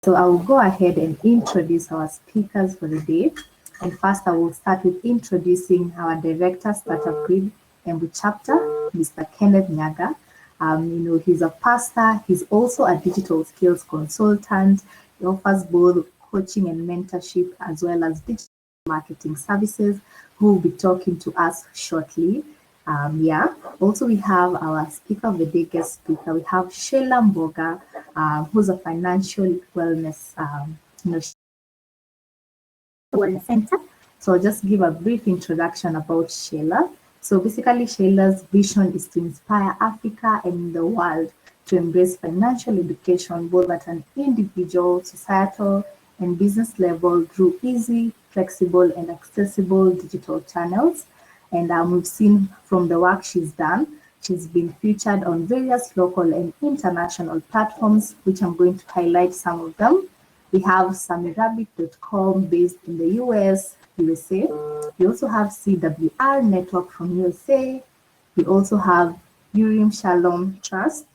So I will go ahead and introduce our speakers for the day. And first, I will start with introducing our director, Startup Grid, Embu chapter, Mr. Kenneth Nyaga. He's a pastor. He's also a digital skills consultant. He offers both coaching and mentorship, as well as digital marketing services, who will be talking to us shortly. Also, we have our speaker of the day, guest speaker. We have Sheila Mboga, who's a financial wellness, wellness center. So I'll just give a brief introduction about Sheila. So basically, Sheila's vision is to inspire Africa and the world to embrace financial education, both at an individual, societal, and business level through easy, flexible, and accessible digital channels. And we've seen from the work she's done, she's been featured on various local and international platforms, which I'm going to highlight some of them. We have samirabbit.com based in the USA. We also have CWR Network from USA. We also have Urim Shalom Trust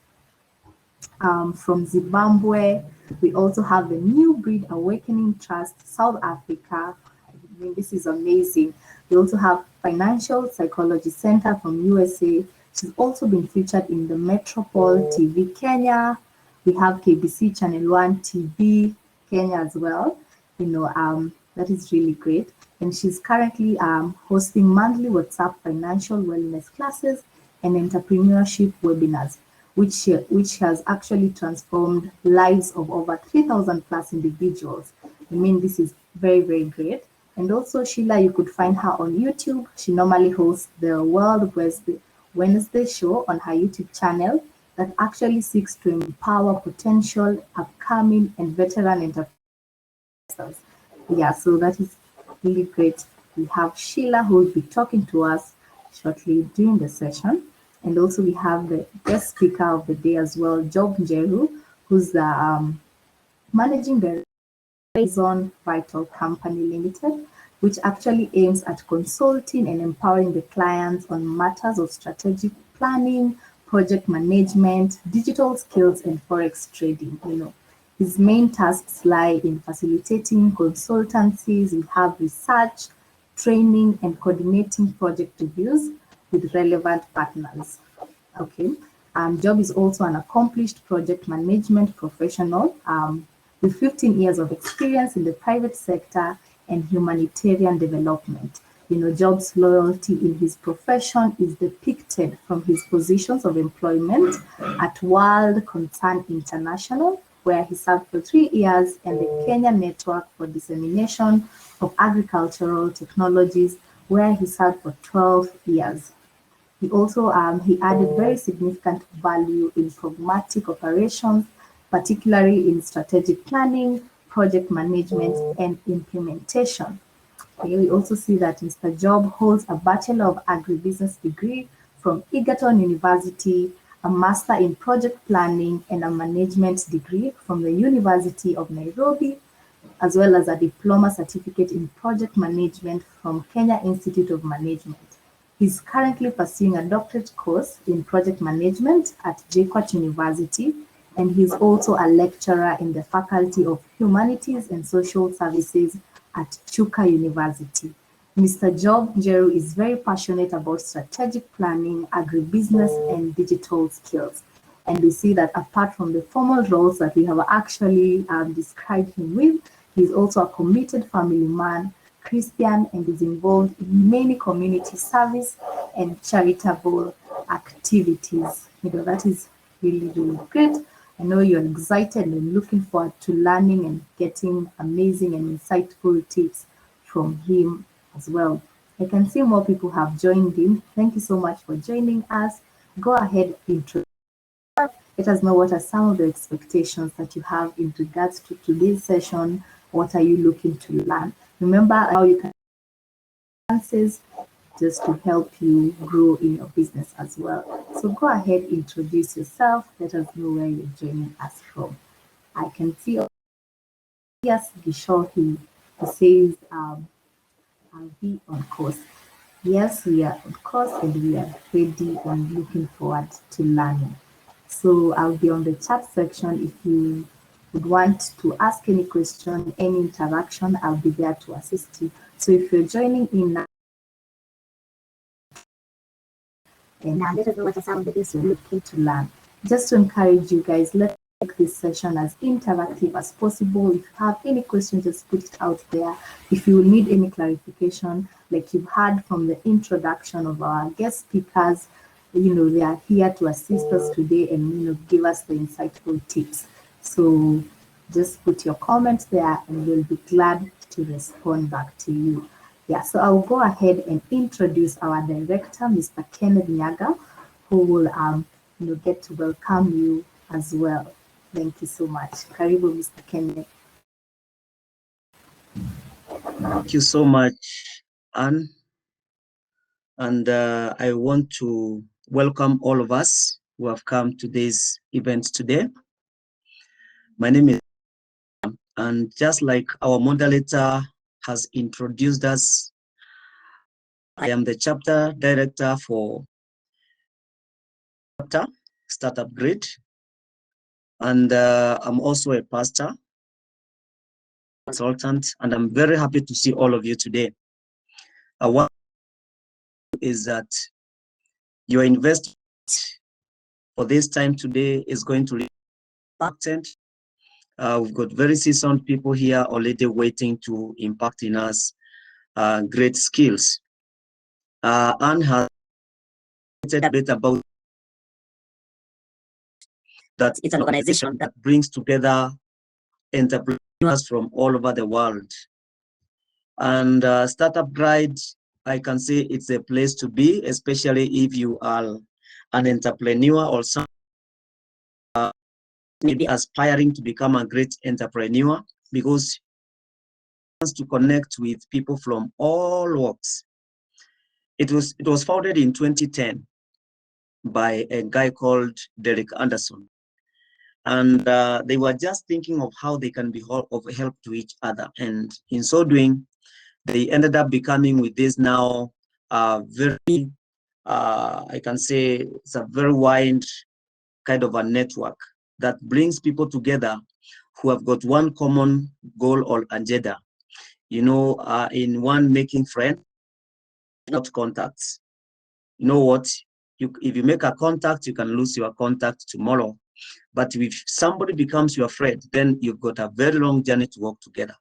from Zimbabwe. We also have the New Breed Awakening Trust, South Africa. I mean, this is amazing. We also have Financial Psychology Center from USA. She's also been featured in the Metropole TV Kenya. We have KBC Channel 1 TV Kenya as well. That is really great. And she's currently hosting monthly WhatsApp financial wellness classes and entrepreneurship webinars, which has actually transformed lives of over 3,000 plus individuals. I mean, this is very, very great. And also, Sheila, you could find her on YouTube. She normally hosts the World Wednesday show on her YouTube channel that actually seeks to empower potential, upcoming, and veteran entrepreneurs. Yeah, so that is really great. We have Sheila who will be talking to us shortly during the session. And also we have the guest speaker of the day as well, Job Njeru, who's the managing director on Vital Company Limited, which actually aims at consulting and empowering the clients on matters of strategic planning, project management, digital skills, and forex trading. His main tasks lie in facilitating consultancies. We have research, training, and coordinating project reviews with relevant partners. Okay. Job is also an accomplished project management professional with 15 years of experience in the private sector and humanitarian development. Job's loyalty in his profession is depicted from his positions of employment at World Concern International, where he served for 3 years, and the Kenya Network for Dissemination of Agricultural Technologies, where he served for 12 years. He also he added very significant value in pragmatic operations, particularly in strategic planning, project management, and implementation. Okay, we also see that Mr. Job holds a Bachelor of Agribusiness degree from Egerton University, a Master in Project Planning, and a Management degree from the University of Nairobi, as well as a Diploma Certificate in Project Management from Kenya Institute of Management. He's currently pursuing a doctorate course in project management at JKUAT University, and he's also a lecturer in the Faculty of Humanities and Social Services at Chuka University. Mr. Job Njeru is very passionate about strategic planning, agribusiness, and digital skills. And we see that apart from the formal roles that we have actually described him with, he's also a committed family man, Christian, and is involved in many community service and charitable activities. That is really, really great. I know you're excited and looking forward to learning and getting amazing and insightful tips from him as well. I can see more people have joined in. Thank you so much for joining us. Go ahead, introduce. Let us know what are some of the expectations that you have in regards to today's session. What are you looking to learn? Remember how you can answers just to help you grow in your business as well. So go ahead, introduce yourself. Let us know where you're joining us from. I can see yes, Gishohi, who says, I'll be on course. Yes, we are on course and we are ready and looking forward to learning. So I'll be on the chat section if you would want to ask any question, any interaction, I'll be there to assist you. So if you're joining in now, and now let us know what are some of the things you're looking to learn. Just to encourage you guys, let's make this session as interactive as possible. If you have any questions, just put it out there. If you need any clarification, like you've heard from the introduction of our guest speakers, they are here to assist us today and, give us the insightful tips. So just put your comments there and we'll be glad to respond back to you. Yeah, so I'll go ahead and introduce our director, Mr. Kenneth Nyaga, who will get to welcome you as well. Thank you so much. Karibu, Mr. Kenneth. Thank you so much, Anne. And I want to welcome all of us who have come to this event today. My name is, and just like our moderator has introduced us, I am the chapter director for chapter Startup Grid, and I'm also a pastor, consultant, and I'm very happy to see all of you today. What is that your investment for this time today is going to be impacted. We've got very seasoned people here already waiting to impact in us great skills. Anne has said a bit about that. It's an organization that brings together entrepreneurs from all over the world. And Startup Guide, I can say it's a place to be, especially if you are an entrepreneur or someone maybe aspiring to become a great entrepreneur, because wants to connect with people from all walks. It was founded in 2010 by a guy called Derek Anderson. And they were just thinking of how they can be of help to each other. And in so doing, they ended up becoming with this now very, I can say it's a very wide kind of a network that brings people together who have got one common goal or agenda. In one, making friends, not contacts. You know what? If you make a contact, you can lose your contact tomorrow. But if somebody becomes your friend, then you've got a very long journey to work together.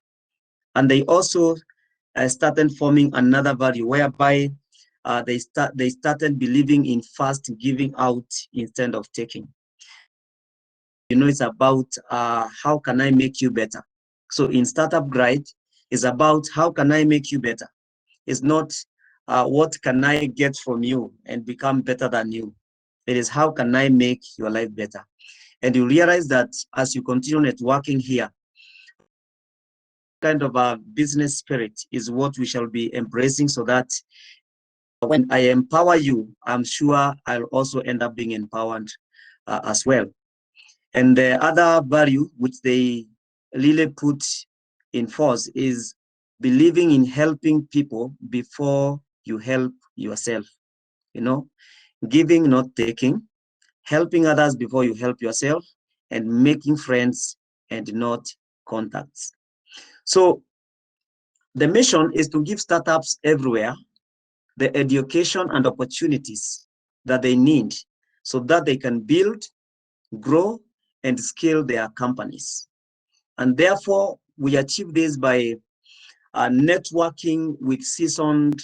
And they also started forming another value whereby they started believing in fast giving out instead of taking. It's about how can I make you better? So in Startup Guide, it's about how can I make you better? It's not what can I get from you and become better than you. It is how can I make your life better? And you realize that as you continue networking here, kind of a business spirit is what we shall be embracing, so that when I empower you, I'm sure I'll also end up being empowered as well. And the other value which they really put in force is believing in helping people before you help yourself. Giving, not taking, helping others before you help yourself, and making friends and not contacts. So the mission is to give startups everywhere the education and opportunities that they need so that they can build, grow, and scale their companies. And therefore, we achieve this by networking with seasoned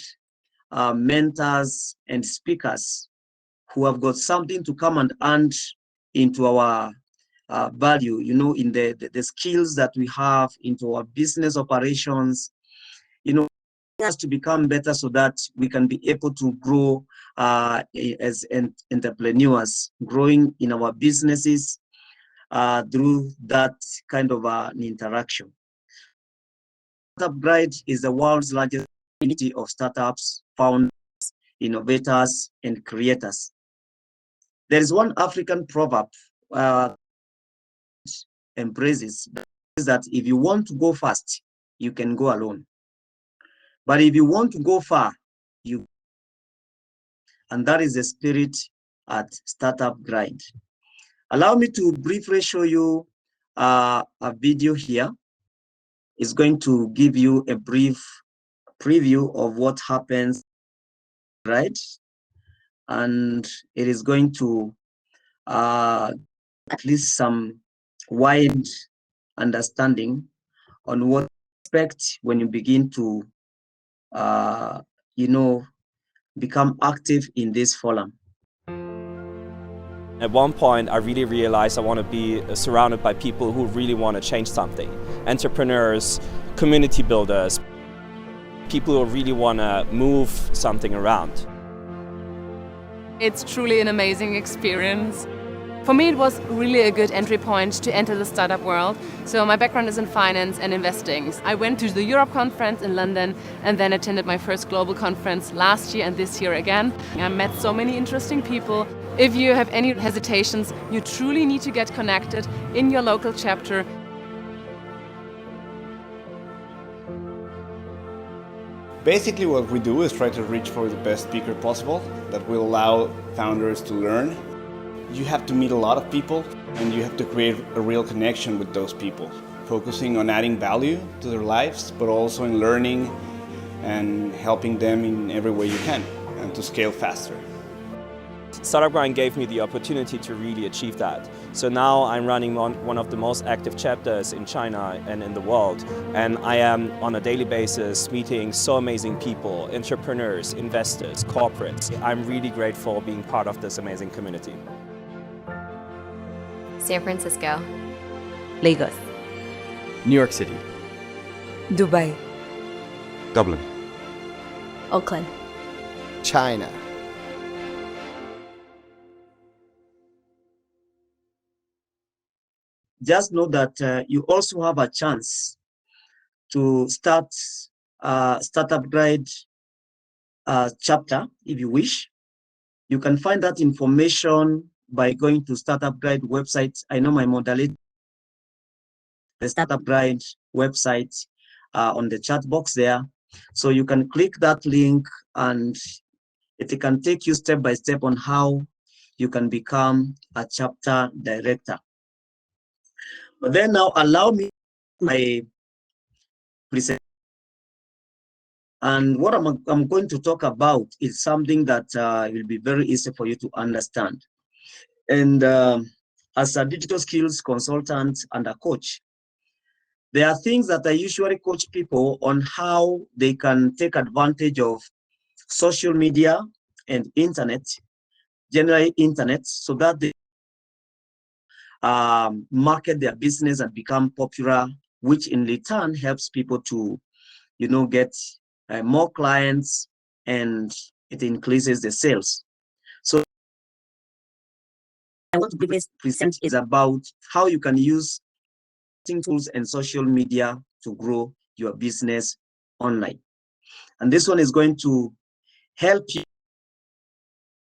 mentors and speakers who have got something to come and add into our value, in the skills that we have into our business operations, us to become better so that we can be able to grow as entrepreneurs, growing in our businesses through that kind of an interaction. Startup Guide is the world's largest community of startups, founders, innovators, and creators. There is one African proverb embraces that if you want to go fast, you can go alone. But if you want to go far, and that is the spirit at Startup Guide. Allow me to briefly show you a video here. It's going to give you a brief preview of what happens, right? And it is going to at least some wide understanding on what to expect when you begin to, become active in this forum. At one point, I really realized I want to be surrounded by people who really want to change something. Entrepreneurs, community builders, people who really want to move something around. It's truly an amazing experience. For me, it was really a good entry point to enter the startup world. So my background is in finance and investing. I went to the Europe conference in London and then attended my first global conference last year and this year again. I met so many interesting people. If you have any hesitations, you truly need to get connected in your local chapter. Basically what we do is try to reach for the best speaker possible that will allow founders to learn. You have to meet a lot of people and you have to create a real connection with those people, focusing on adding value to their lives, but also in learning and helping them in every way you can and to scale faster. Startup Grind gave me the opportunity to really achieve that. So now I'm running one of the most active chapters in China and in the world. And I am on a daily basis meeting so amazing people, entrepreneurs, investors, corporates. I'm really grateful being part of this amazing community. San Francisco, Lagos, New York City, Dubai, Dublin, Oakland, China. Just know that you also have a chance to start Startup Guide chapter if you wish. You can find that information by going to Startup Guide website. I know my moderator, the Startup Guide website on the chat box there. So you can click that link and it can take you step by step on how you can become a chapter director. But then now allow me my present. And what I'm going to talk about is something that will be very easy for you to understand. And as a digital skills consultant and a coach, there are things that I usually coach people on how they can take advantage of social media and internet, generally internet, so that they market their business and become popular, which in return helps people to, get more clients and it increases the sales. So I want to present is about how you can use tools and social media to grow your business online. And this one is going to help you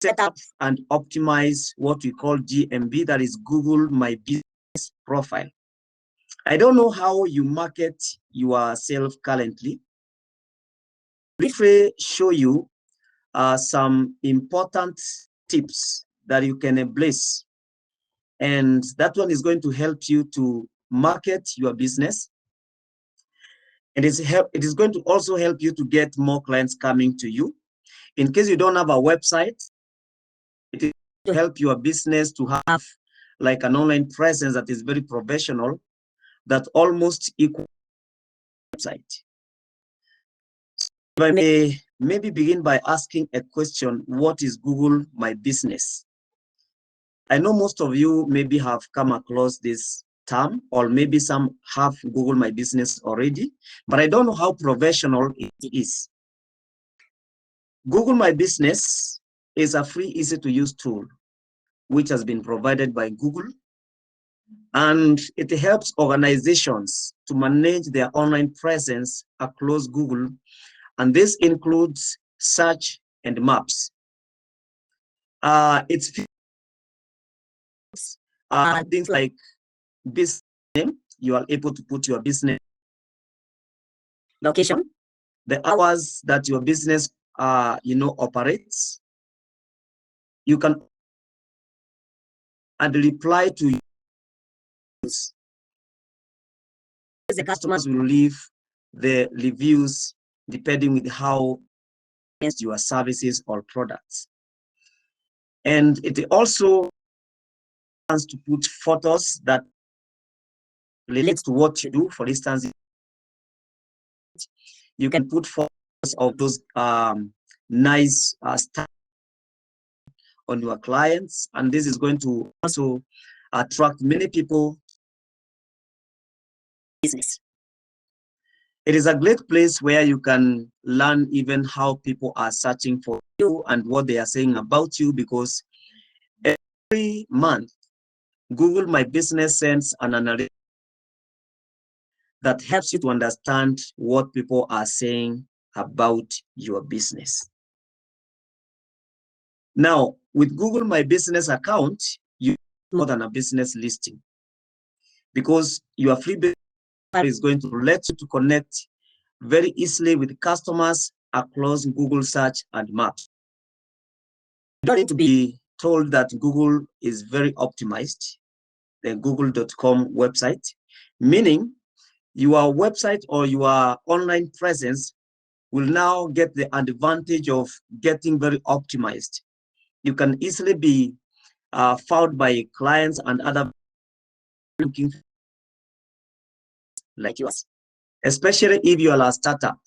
set up and optimize what we call GMB, that is Google My Business Profile. I don't know how you market yourself currently. Briefly show you some important tips that you can embrace. And that one is going to help you to market your business. And it is going to also help you to get more clients coming to you. In case you don't have a website, it is to help your business to have like an online presence that is very professional, that almost equals website. So if I may maybe begin by asking a question: what is Google My Business? I know most of you maybe have come across this term, or maybe some have Google My Business already, but I don't know how professional it is. Google My Business is a free, easy to use tool, which has been provided by Google, and it helps organizations to manage their online presence across Google, and this includes search and maps. It's things like business name. You are able to put your business location, the hours that your business operates. You can and reply to The customers will leave the reviews depending with how your services or products. And it also wants to put photos that relate to what you do. For instance, you can put photos of those nice stuff on your clients, and this is going to also attract many people. Business. It is a great place where you can learn even how people are searching for you and what they are saying about you, because every month Google My Business sends an analytics that helps you to understand what people are saying about your business. Now, with Google My Business account, you more than a business listing, because your free business is going to let you to connect very easily with customers across Google search and maps. You don't need to be told that Google is very optimized, the google.com website, meaning your website or your online presence will now get the advantage of getting very optimized. You can easily be found by clients and other looking like yours, especially if you are a startup.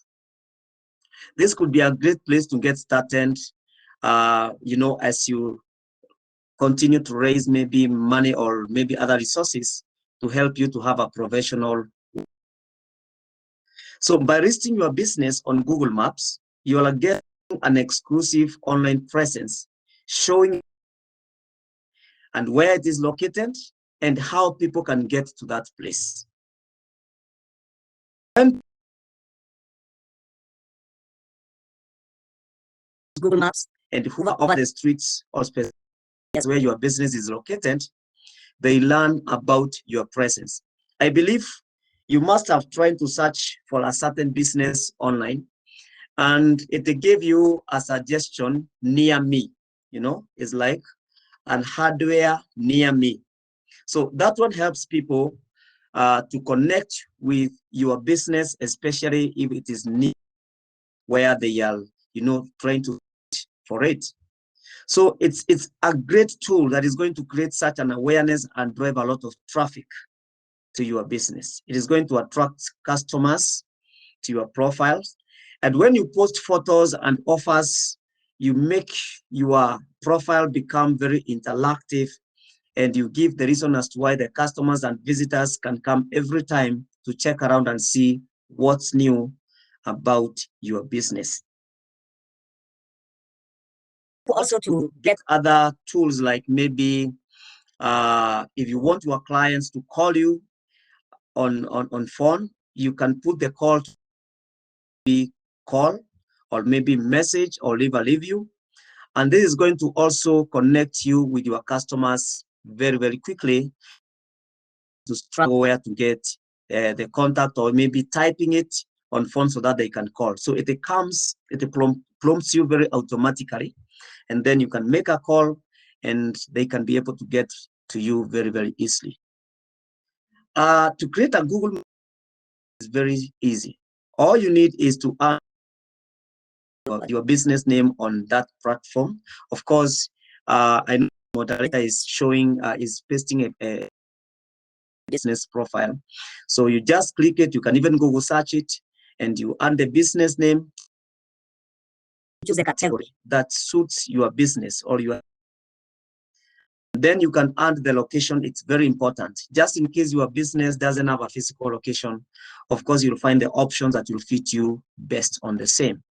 This could be a great place to get started, as you continue to raise maybe money or maybe other resources to help you to have a professional. So by listing your business on Google Maps, you are getting an exclusive online presence showing and where it is located and how people can get to that place. When Google Maps and hover over the streets or spaces where your business is located, they learn about your presence. I believe you must have tried to search for a certain business online and it gave you a suggestion near me, it's like an hardware near me. So that one helps people to connect with your business, especially if it is near where they are, trying to for it. So it's a great tool that is going to create such an awareness and drive a lot of traffic to your business. It is going to attract customers to your profiles. And when you post photos and offers, you make your profile become very interactive, and you give the reason as to why the customers and visitors can come every time to check around and see what's new about your business. Also to get other tools like maybe if you want your clients to call you on phone, you can put the call to be call or maybe message or leave a review. And this is going to also connect you with your customers very, very quickly to struggle where to get the contact or maybe typing it on phone so that they can call. So it prompts you very automatically, and then you can make a call and they can be able to get to you very, very easily. To create a Google is very easy. All you need is to add your business name on that platform. Of course, I know the moderator is showing, is pasting a business profile. So you just click it, you can even Google search it, and you add the business name, choose a category that suits your business or your. Then you can add the location. It's very important. Just in case your business doesn't have a physical location, of course, you'll find the options that will fit you best on the same.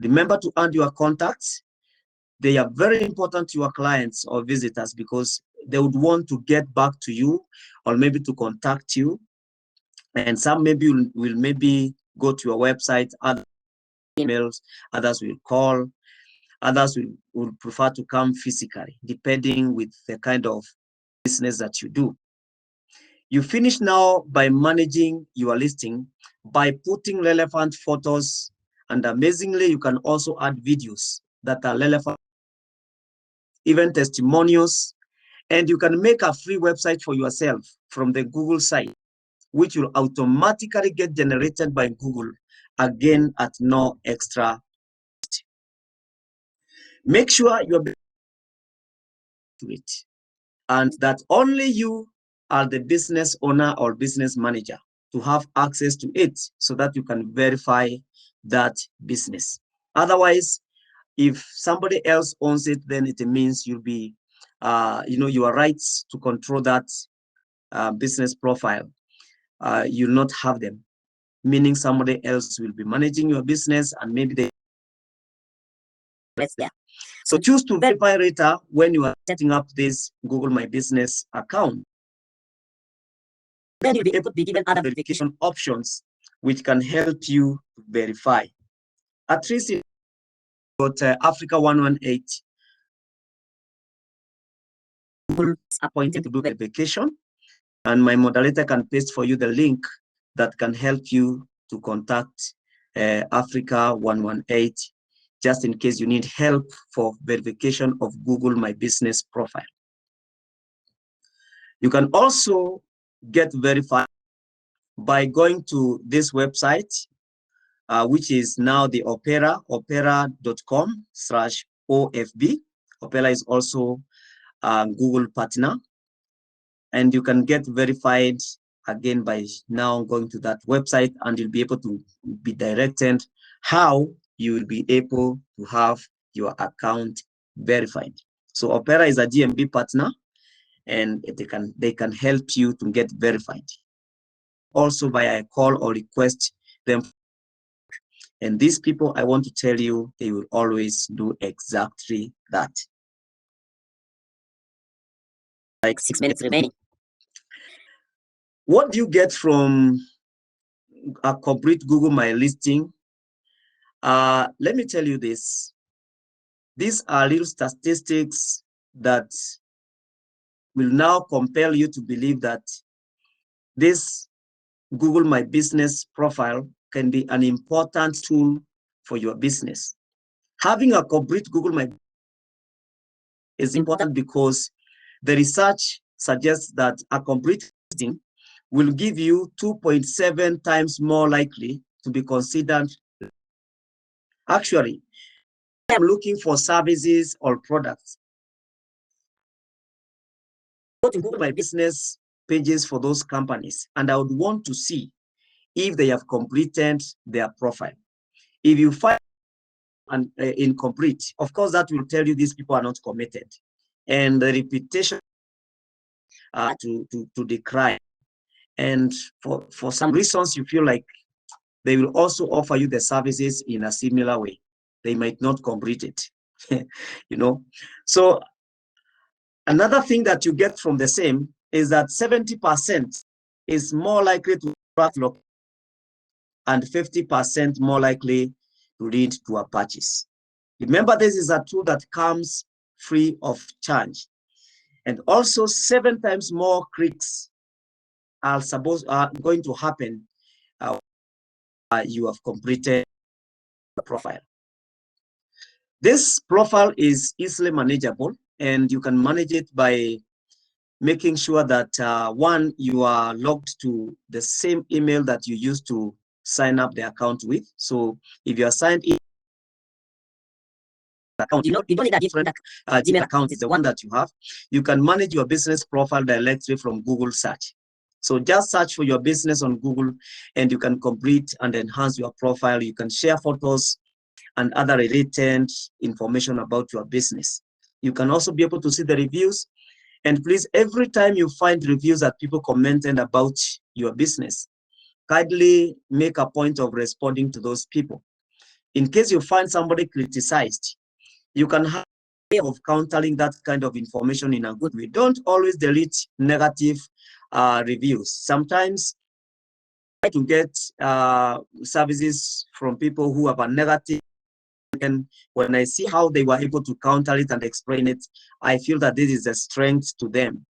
Remember to add your contacts. They are very important to your clients or visitors because they would want to get back to you or maybe to contact you. And some maybe will maybe go to your website, other emails, others will call, others will prefer to come physically, depending with the kind of business that you do. You finish now by managing your listing by putting relevant photos, and amazingly, you can also add videos that are relevant, even testimonials, and you can make a free website for yourself from the Google site. which will automatically get generated by Google, again at no extra cost. Make sure you're to it, and that only you are the business owner or business manager to have access to it, so that you can verify that business. Otherwise, if somebody else owns it, then it means you'll be, your rights to control that business profile, you'll not have them, meaning somebody else will be managing your business and maybe they there. So choose to verify later when you are setting up this Google My Business account. Then you'll be able to be given other verification options which can help you verify. At least got Africa 118 Google appointed to do verification, and my moderator can paste for you the link that can help you to contact Africa 118, just in case you need help for verification of Google My Business profile. You can also get verified by going to this website, which is now the opera.com/OFB. Opera is also a Google partner, and you can get verified again by now going to that website, and you'll be able to be directed how you will be able to have your account verified. So Opera is a GMB partner, and they can help you to get verified. Also via a call or request them. And these people, I want to tell you, they will always do exactly that. Like 6 minutes remaining. What do you get from a complete Google My listing? Let me tell you this. These are little statistics that will now compel you to believe that this Google My Business profile can be an important tool for your business. Having a complete Google My is important because the research suggests that a complete listing will give you 2.7 times more likely to be considered. Actually, I'm looking for services or products. Go to Google My Business pages for those companies, and I would want to see if they have completed their profile. If you find an incomplete, of course, that will tell you these people are not committed, and the reputation to decline. And for some reasons, you feel like they will also offer you the services in a similar way. They might not complete it, So another thing that you get from the same is that 70% is more likely to attract and 50% more likely to lead to a purchase. Remember, this is a tool that comes free of charge. And also 7 times more clicks are going to happen you have completed the profile. This profile is easily manageable, and you can manage it by making sure that one, you are logged to the same email that you used to sign up the account with. So if you are signed in account, you don't need a different Gmail account. It's the one that you have. You can manage your business profile directly from Google search. So just search for your business on Google, and you can complete and enhance your profile. You can share photos and other related information about your business. You can also be able to see the reviews. And please, every time you find reviews that people commented about your business, kindly make a point of responding to those people. In case you find somebody criticized, you can have a way of countering that kind of information in a good way. Don't always delete negative reviews. Sometimes try to get services from people who have a negative, and when I see how they were able to counter it and explain it, I feel that this is a strength to them.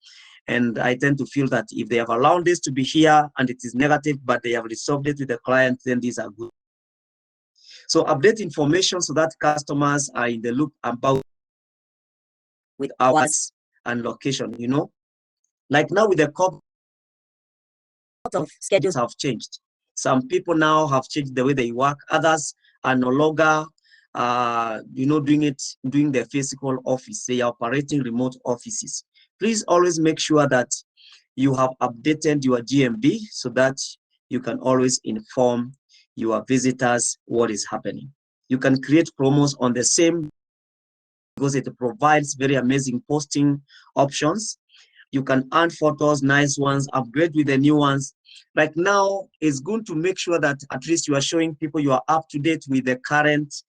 And I tend to feel that if they have allowed this to be here and it is negative, but they have resolved it with the client, then these are good. So update information so that customers are in the loop about with hours and location, Like now with the lot of schedules have changed. Some people now have changed the way they work. Others are no longer, doing their physical office. They are operating remote offices. Please always make sure that you have updated your GMB so that you can always inform your visitors what is happening. You can create promos on the same because it provides very amazing posting options. You can add photos, nice ones, upgrade with the new ones. Like now, it's good to make sure that at least you are showing people you are up to date with the current.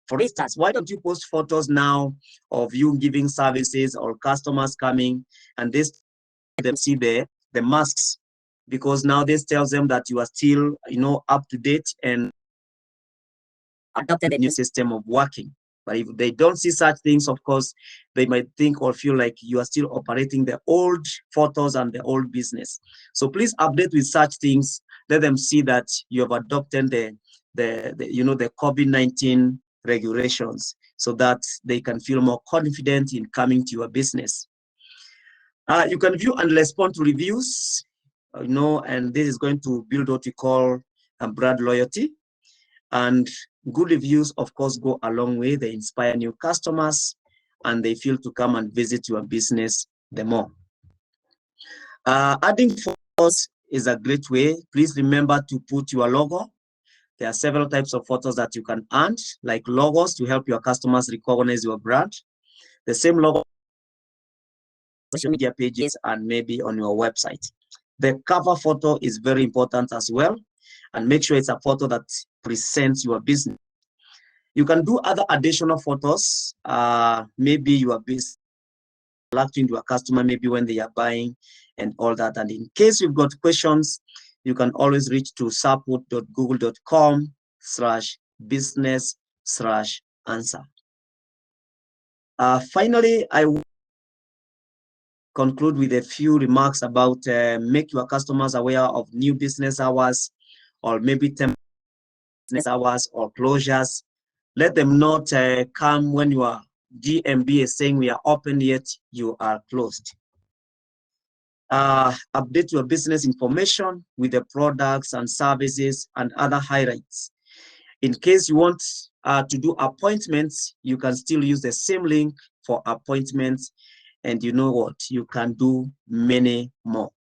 For instance, why don't you post photos now of you giving services or customers coming, and this them see the masks, because now this tells them that you are still up to date and adopted a new system of working. But if they don't see such things, of course, they might think or feel like you are still operating the old photos and the old business. So please update with such things. Let them see that you have adopted the COVID-19 regulations so that they can feel more confident in coming to your business. You can view and respond to reviews, and this is going to build what we call brand loyalty. And good reviews, of course, go a long way. They inspire new customers and they feel to come and visit your business the more. Adding photos is a great way. Please remember to put your logo. There are several types of photos that you can add, like logos to help your customers recognize your brand. The same logo on social media pages and maybe on your website. The cover photo is very important as well, and make sure it's a photo that presents your business. You can do other additional photos, maybe your business interacting to a customer, maybe when they are buying and all that. And in case you've got questions, you can always reach to support.google.com/business/answer. Finally, I will conclude with a few remarks about make your customers aware of new business hours, or maybe business hours or closures. Let them not come when your GMB is saying we are open yet you are closed. Update your business information with the products and services and other highlights. In case you want to do appointments, you can still use the same link for appointments, and you know what? You can do many more.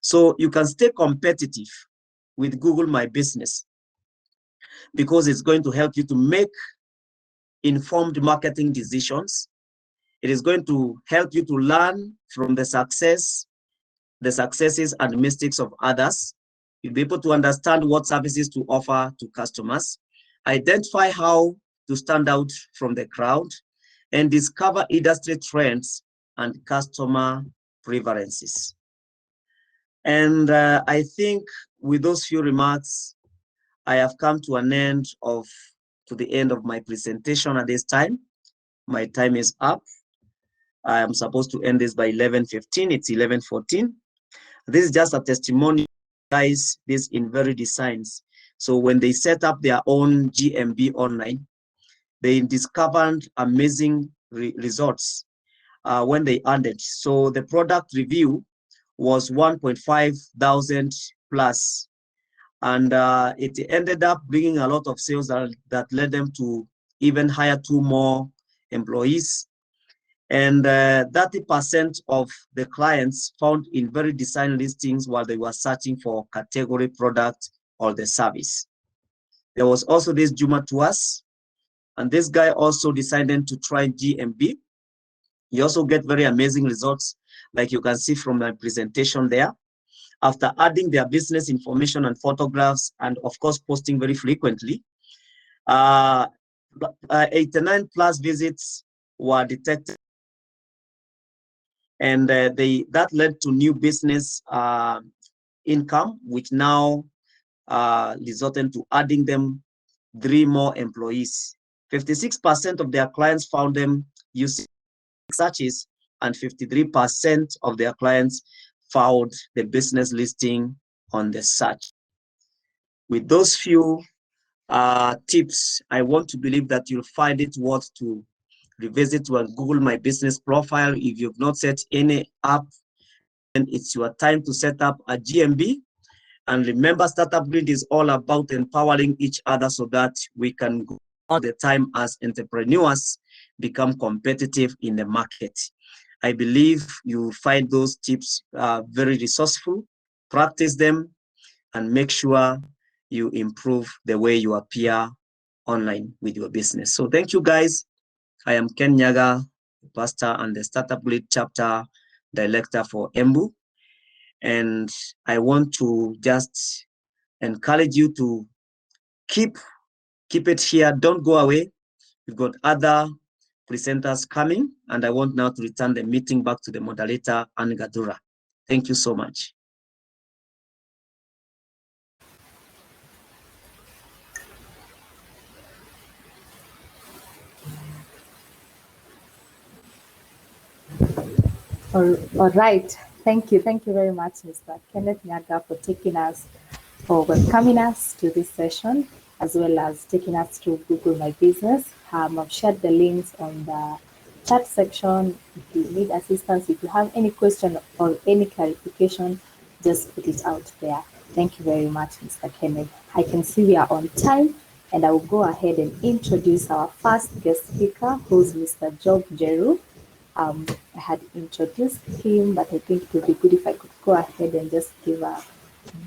So you can stay competitive with Google My Business, because it's going to help you to make informed marketing decisions. It is going to help you to learn from the successes and mistakes of others. You'll be able to understand what services to offer to customers, identify how to stand out from the crowd, and discover industry trends and customer preferences. And I think with those few remarks, I have come to the end of my presentation at this time. My time is up. I am supposed to end this by 11:15. It's 11:14. This is just a testimony, guys, this in Very Designs. So when they set up their own GMB online, they discovered amazing results when they added. So the product review was 1,500 plus. And it ended up bringing a lot of sales that led them to even hire 2 more employees. And 30% of the clients found in Very Design listings while they were searching for category product or the service. There was also this Juma Tours, and this guy also decided to try GMB. You also get very amazing results, like you can see from my presentation there. After adding their business information and photographs, and of course posting very frequently, 89 plus visits were detected, and that led to new business income, which now resulted to adding them 3 more employees. 56% of their clients found them using searches, and 53% of their clients found the business listing on the search. With those few tips, I want to believe that you'll find it worth to revisit your Google My Business profile. If you've not set any up and it's your time to set up a GMB. And remember, Startup Grid is all about empowering each other so that we can go all the time as entrepreneurs become competitive in the market. I believe you find those tips very resourceful. Practice them and make sure you improve the way you appear online with your business. So thank you, guys. I am Ken Nyaga, pastor and the Startup Grid chapter director for Embu. And I want to just encourage you to keep it here. Don't go away. We've got other presenters coming, and I want now to return the meeting back to the moderator, Anne Gadura. Thank you so much. All right. Thank you. Thank you very much, Mr. Kenneth Nyaga, for welcoming us to this session, as well as taking us through Google My Business. I've shared the links on the chat section. If you need assistance, if you have any question or any clarification, just put it out there. Thank you very much, Mr. Kenneth. I can see we are on time, and I will go ahead and introduce our first guest speaker, who's Mr. Job Jeru. I had introduced him, but I think it would be good if I could go ahead and just give a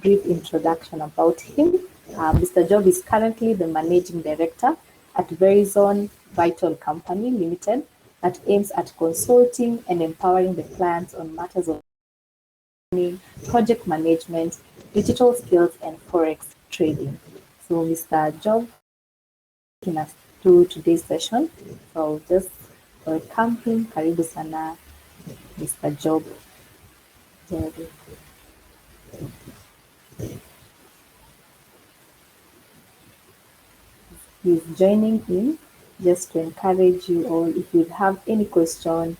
brief introduction about him. Mr. Job is currently the Managing Director at Verizon Vital Company Limited that aims at consulting and empowering the clients on matters of project management, digital skills, and forex trading. So Mr. Job taking us through today's session. So just welcome him. Karibu sana, Mr. Job Jeru. He's joining in just to encourage you all. If you have any question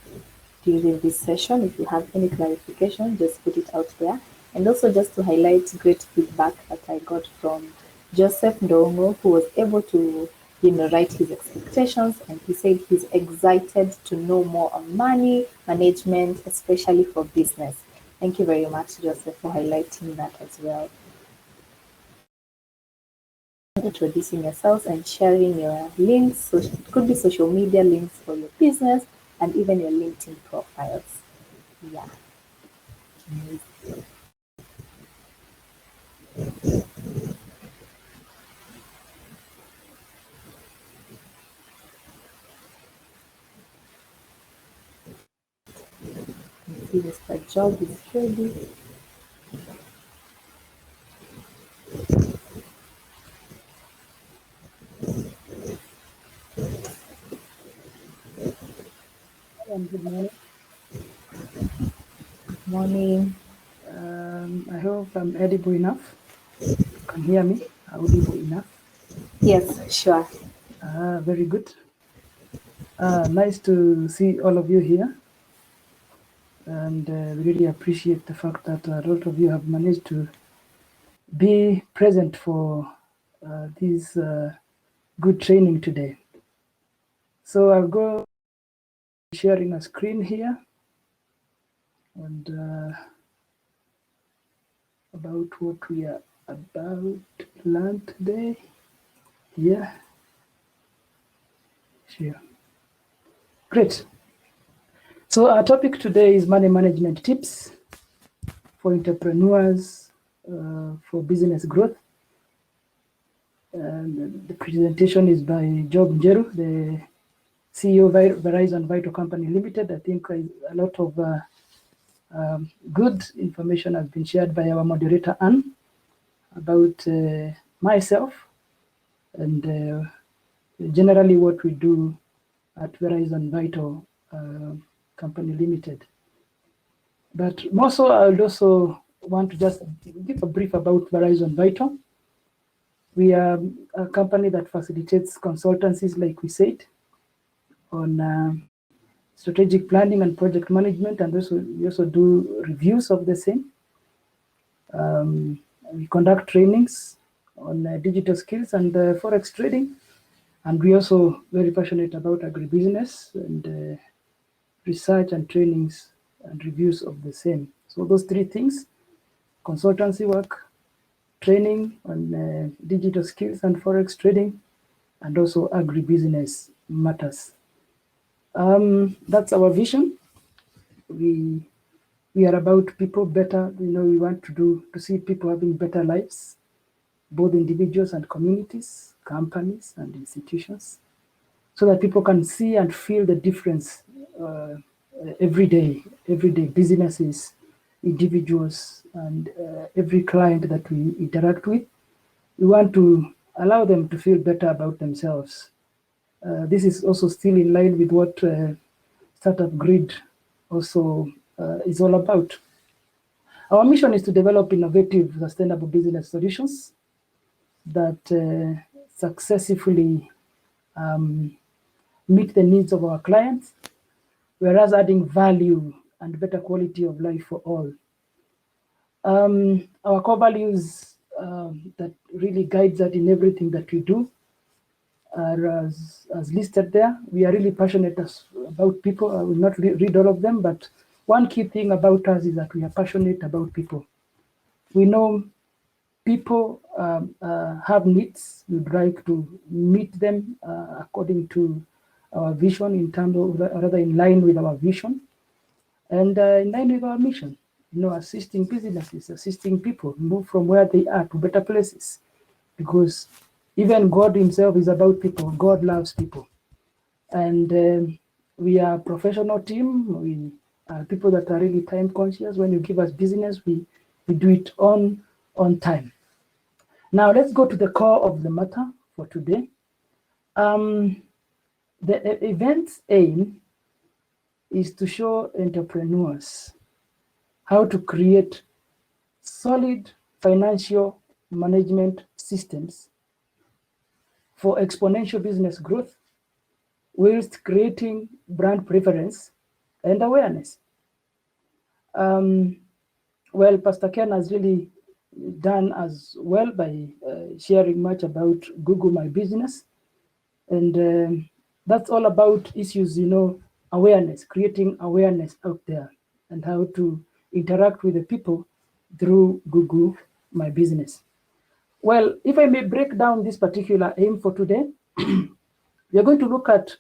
during this session, if you have any clarification, just put it out there. And also just to highlight great feedback that I got from Joseph Ndongo, who was able to write his expectations, and he said he's excited to know more on money management, especially for business. Thank you very much, Joseph, for highlighting that as well. Introducing yourselves and sharing your links. So it could be social media links for your business and even your LinkedIn profiles. Yeah. See, Mr. Job is ready. Good morning. Good morning. I hope I'm audible enough. You can hear me? Audible enough? Yes, sure. Very good. Nice to see all of you here. And we really appreciate the fact that a lot of you have managed to be present for this good training today. So I'll go sharing a screen here and about what we are about to learn today. Yeah, sure. Great. So our topic today is money management tips for entrepreneurs for business growth. And the presentation is by Job Jeru, the CEO of Verizon Vital Company Limited. I think a lot of good information has been shared by our moderator, Anne, about myself and generally what we do at Verizon Vital Company Limited. But more so, I would also want to just give a brief about Verizon Vital. We are a company that facilitates consultancies, like we said, on strategic planning and project management, and we also do reviews of the same. We conduct trainings on digital skills and forex trading, and we also very passionate about agribusiness and research and trainings and reviews of the same. So those three things: consultancy work, training on digital skills and forex trading, and also agribusiness matters. That's our vision. We are about people better. We want to see people having better lives, both individuals and communities, companies and institutions, so that people can see and feel the difference every day. Businesses, individuals, and every client that we interact with. We want to allow them to feel better about themselves. This is also still in line with what Startup Grid also is all about. Our mission is to develop innovative, sustainable business solutions that successfully meet the needs of our clients, whereas adding value and better quality of life for all. Our core values that really guides that in everything that we do are as listed there. We are really passionate about people. I will not read all of them, but one key thing about us is that we are passionate about people. We know people have needs. We'd like to meet them according to our vision, in terms of, rather in line with our vision, and in line with our mission. Assisting businesses, assisting people move from where they are to better places, because even God himself is about people. God loves people. And we are a professional team. We are people that are really time conscious. When you give us business, we do it on time. Now let's go to the core of the matter for today. The event's aim is to show entrepreneurs how to create solid financial management systems for exponential business growth, whilst creating brand preference and awareness. Well, Pastor Ken has really done as well by sharing much about Google My Business. And that's all about issues, awareness, creating awareness out there, and how to interact with the people through Google My Business. Well, if I may break down this particular aim for today, we are going to look at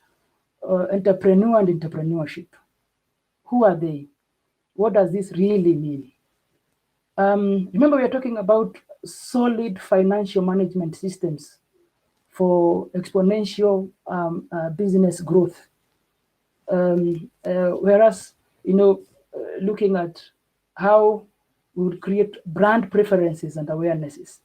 entrepreneur and entrepreneurship. Who are they? What does this really mean? Remember, we are talking about solid financial management systems for exponential business growth. Whereas, looking at how we would create brand preferences and awarenesses.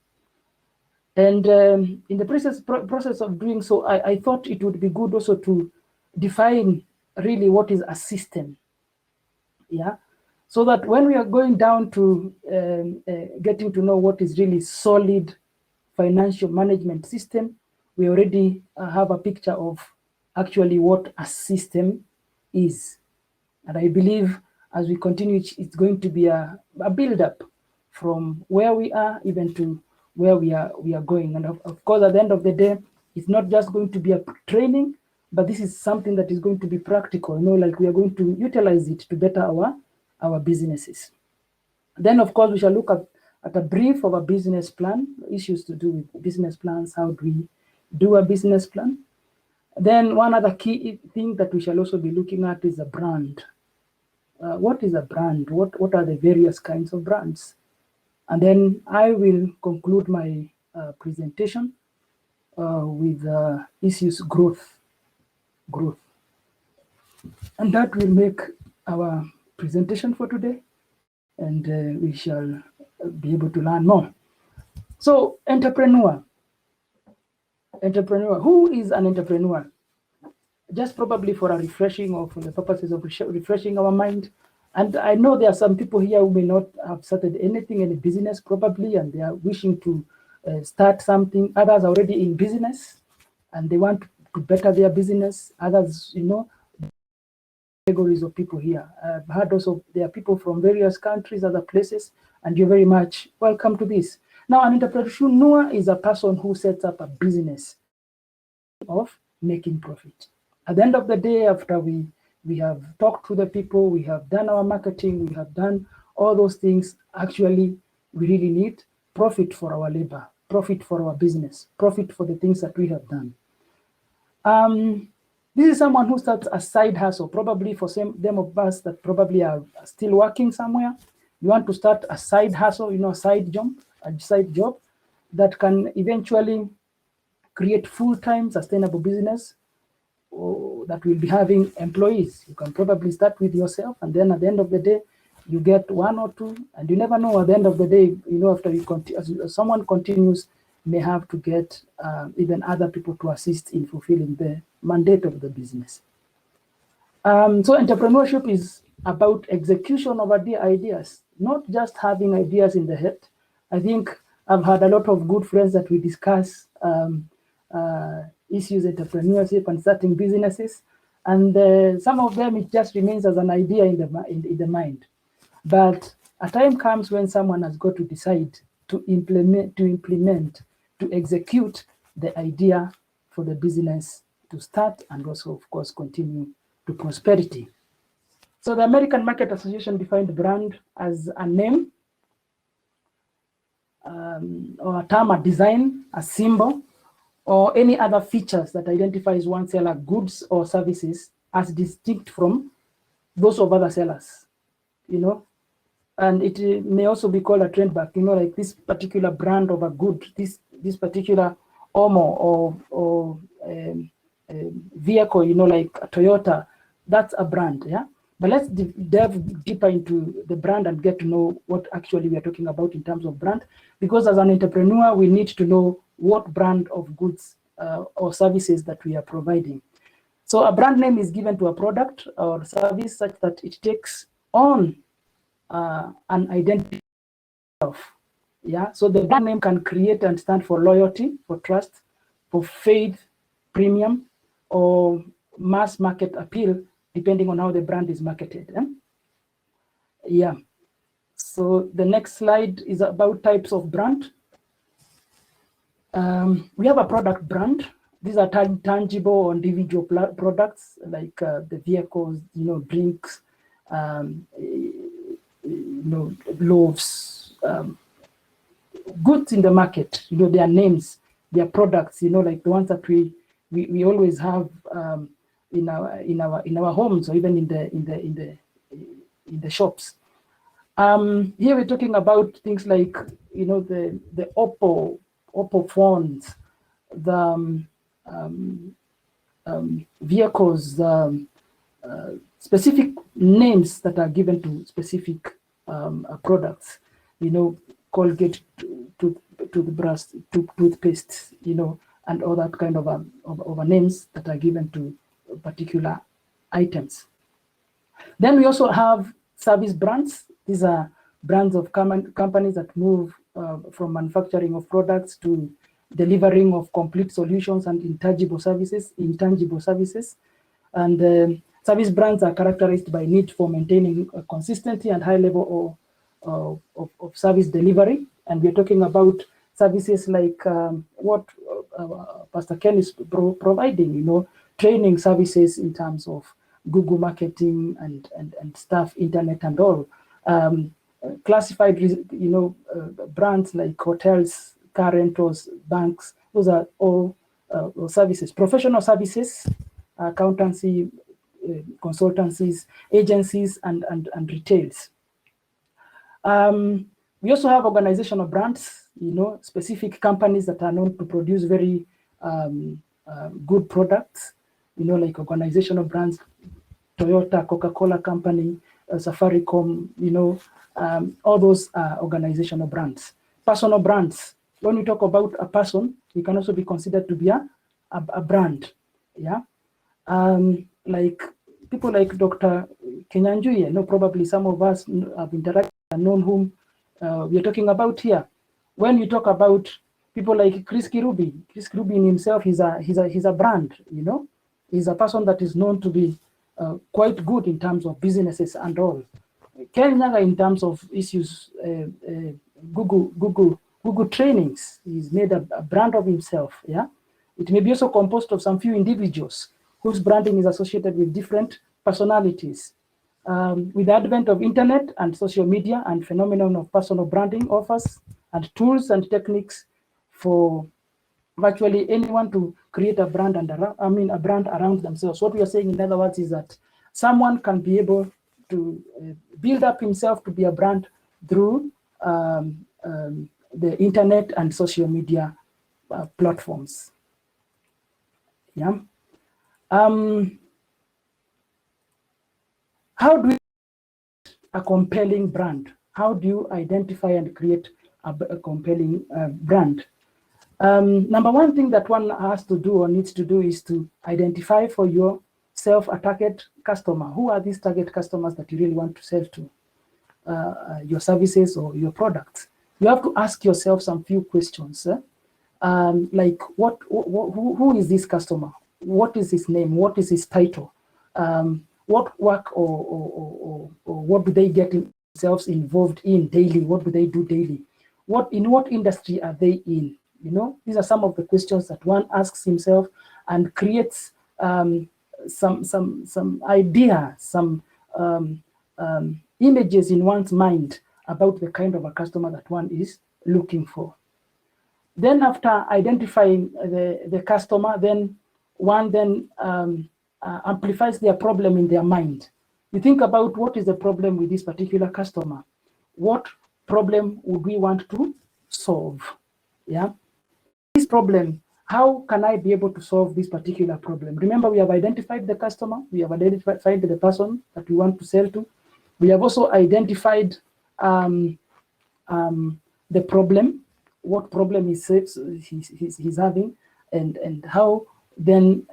And in the process of doing so, I thought it would be good also to define really what is a system. Yeah, so that when we are going down to getting to know what is really solid financial management system, we already have a picture of actually what a system is. And I believe as we continue, it's going to be a build-up from where we are even to where we are going. And of course, at the end of the day, it's not just going to be a training, but this is something that is going to be practical. Like we are going to utilize it to better our businesses. Then, of course, we shall look at a brief of a business plan, issues to do with business plans. How do we do a business plan? Then one other key thing that we shall also be looking at is a brand. What is a brand? What are the various kinds of brands? And then I will conclude my presentation with issues growth. And that will make our presentation for today, and we shall be able to learn more. So, entrepreneur. Who is an entrepreneur? Just probably for a refreshing, or for the purposes of refreshing our mind. And I know there are some people here who may not have started anything in business probably, and they are wishing to start something. Others are already in business and they want to better their business. Others, categories of people here. I've heard also there are people from various countries, other places, and you're very much welcome to this. Now, an entrepreneur is a person who sets up a business of making profit. At the end of the day, after we have talked to the people, we have done our marketing, we have done All those things actually we really need profit for our labor, profit for our business, profit for the things that we have done. This is someone who starts a side hustle, probably for them of us that probably are still working somewhere. You want to start a side hustle, a side job that can eventually create full-time sustainable business that will be having employees. You can probably start with yourself, and then at the end of the day, you get one or two, and you never know at the end of the day, after you continue, as someone continues, may have to get even other people to assist in fulfilling the mandate of the business. So entrepreneurship is about execution of ideas, not just having ideas in the head. I think I've had a lot of good friends that we discuss issues, entrepreneurship and starting businesses, and some of them it just remains as an idea in the mind. But a time comes when someone has got to decide to implement, to execute the idea for the business to start and also, of course, continue to prosperity. So the American Market Association defined brand as a name or a term, a design, a symbol, or any other features that identifies one seller goods or services as distinct from those of other sellers, and it may also be called a trademark, like this particular brand of a good, this particular Omo or vehicle, like a Toyota, that's a brand, yeah? But let's delve deeper into the brand and get to know what actually we are talking about in terms of brand, because as an entrepreneur, we need to know what brand of goods or services that we are providing. So a brand name is given to a product or service such that it takes on an identity of, yeah. So the brand name can create and stand for loyalty, for trust, for faith, premium, or mass market appeal, depending on how the brand is marketed. Yeah. So the next slide is about types of brand. We have a product brand. These are tangible or individual products like the vehicles, drinks, loaves, goods in the market. Their names, their products. Like the ones that we always have in our homes, or even in the shops. Here we're talking about things like the Oppo phones, the vehicles, specific names that are given to specific products. Colgate toothbrush, toothpaste, and all that kind of names that are given to particular items. Then we also have service brands. These are brands of companies that move from manufacturing of products to delivering of complete solutions and intangible services. And service brands are characterized by need for maintaining a consistency and high level of service delivery. And we're talking about services like what Pastor Ken is providing, training services in terms of Google marketing and stuff, internet and all. Classified, brands like hotels, car rentals, banks, those are all services. Professional services, accountancy, consultancies, agencies, and retails. We also have organizational brands, specific companies that are known to produce very good products, like organizational brands, Toyota, Coca-Cola Company, Safaricom, all those are organizational brands. Personal brands, when we talk about a person, he can also be considered to be a brand, yeah? Like people like Dr. Kenyanjui, probably some of us have interacted and known whom we are talking about here. When you talk about people like Chris Kirubi in himself, he's a brand, He's a person that is known to be quite good in terms of businesses and all. Ken Nyaga, in terms of issues, Google trainings, he's made a brand of himself, yeah? It may be also composed of some few individuals whose branding is associated with different personalities. With the advent of internet and social media and phenomenon of personal branding offers and tools and techniques for virtually anyone to create a brand and a brand around themselves. What we are saying, in other words, is that someone can be able to build up himself to be a brand through the internet and social media platforms. Yeah. How do we a compelling brand? How do you identify and create a compelling brand? Number one thing that one has to do or needs to do is to identify for yourself a target customer. Who are these target customers that you really want to sell to your services or your products? You have to ask yourself some few questions, like who is this customer? What is his name? What is his title? What work or what do they get themselves involved in daily? What do they do daily? In what industry are they in? You know, these are some of the questions that one asks himself and creates some idea, some images in one's mind about the kind of a customer that one is looking for. Then after identifying the customer, then one amplifies their problem in their mind. You think about what is the problem with this particular customer. What problem would we want to solve? Yeah. This problem, how can I be able to solve this particular problem? Remember, we have identified the customer, we have identified the person that we want to sell to. We have also identified the problem, what problem he's having, and how then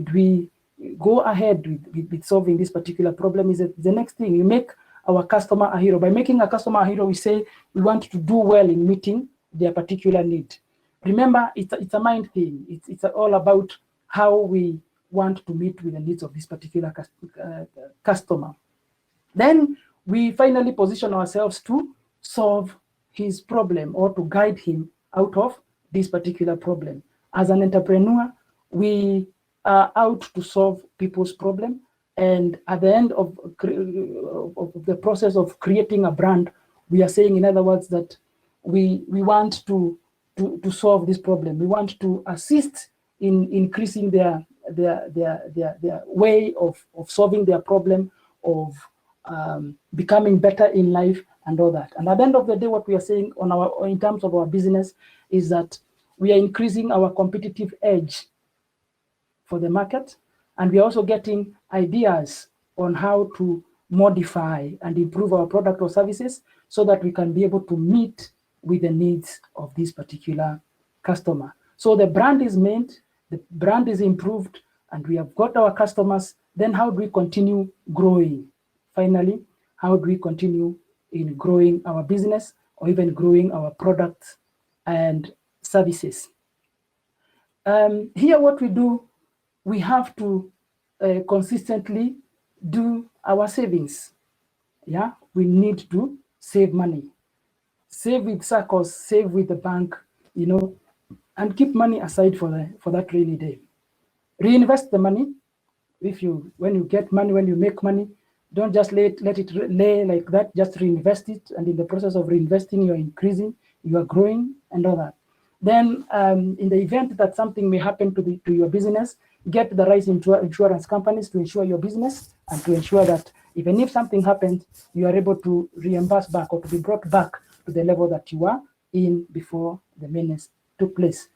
do we go ahead with solving this particular problem. Is the next thing. You make our customer a hero. By making a customer a hero, we say we want to do well in meeting their particular need. Remember, it's a mind thing. It's all about how we want to meet with the needs of this particular customer. Then we finally position ourselves to solve his problem or to guide him out of this particular problem. As an entrepreneur, we are out to solve people's problem. And at the end of the process of creating a brand, we are saying, in other words, that we want to solve this problem. We want to assist in increasing their way of solving their problem, of becoming better in life and all that. And at the end of the day, what we are saying in terms of our business is that we are increasing our competitive edge for the market, and we are also getting ideas on how to modify and improve our product or services so that we can be able to meet with the needs of this particular customer. So the brand is made, the brand is improved, and we have got our customers. Then how do we continue growing? Finally, how do we continue in growing our business or even growing our products and services? Here what we do, we have to consistently do our savings. Yeah, we need to save money. Save with circles, save with the bank, you know, and keep money aside for that rainy day. Reinvest the money. When you get money, when you make money, don't just let it lay like that. Just reinvest it, and in the process of reinvesting, you're increasing, you are growing, and all that. Then, in the event that something may happen to your business, get the right insurance companies to insure your business and to ensure that even if something happens, you are able to reimburse back or to be brought back to the level that you were in before the menace took place.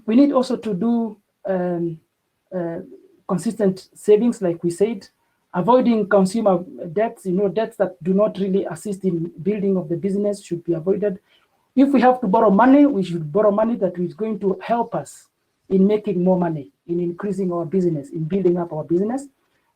We need also to do consistent savings, like we said, avoiding consumer debts. Debts that do not really assist in building of the business should be avoided. If we have to borrow money, we should borrow money that is going to help us in making more money, in increasing our business, in building up our business.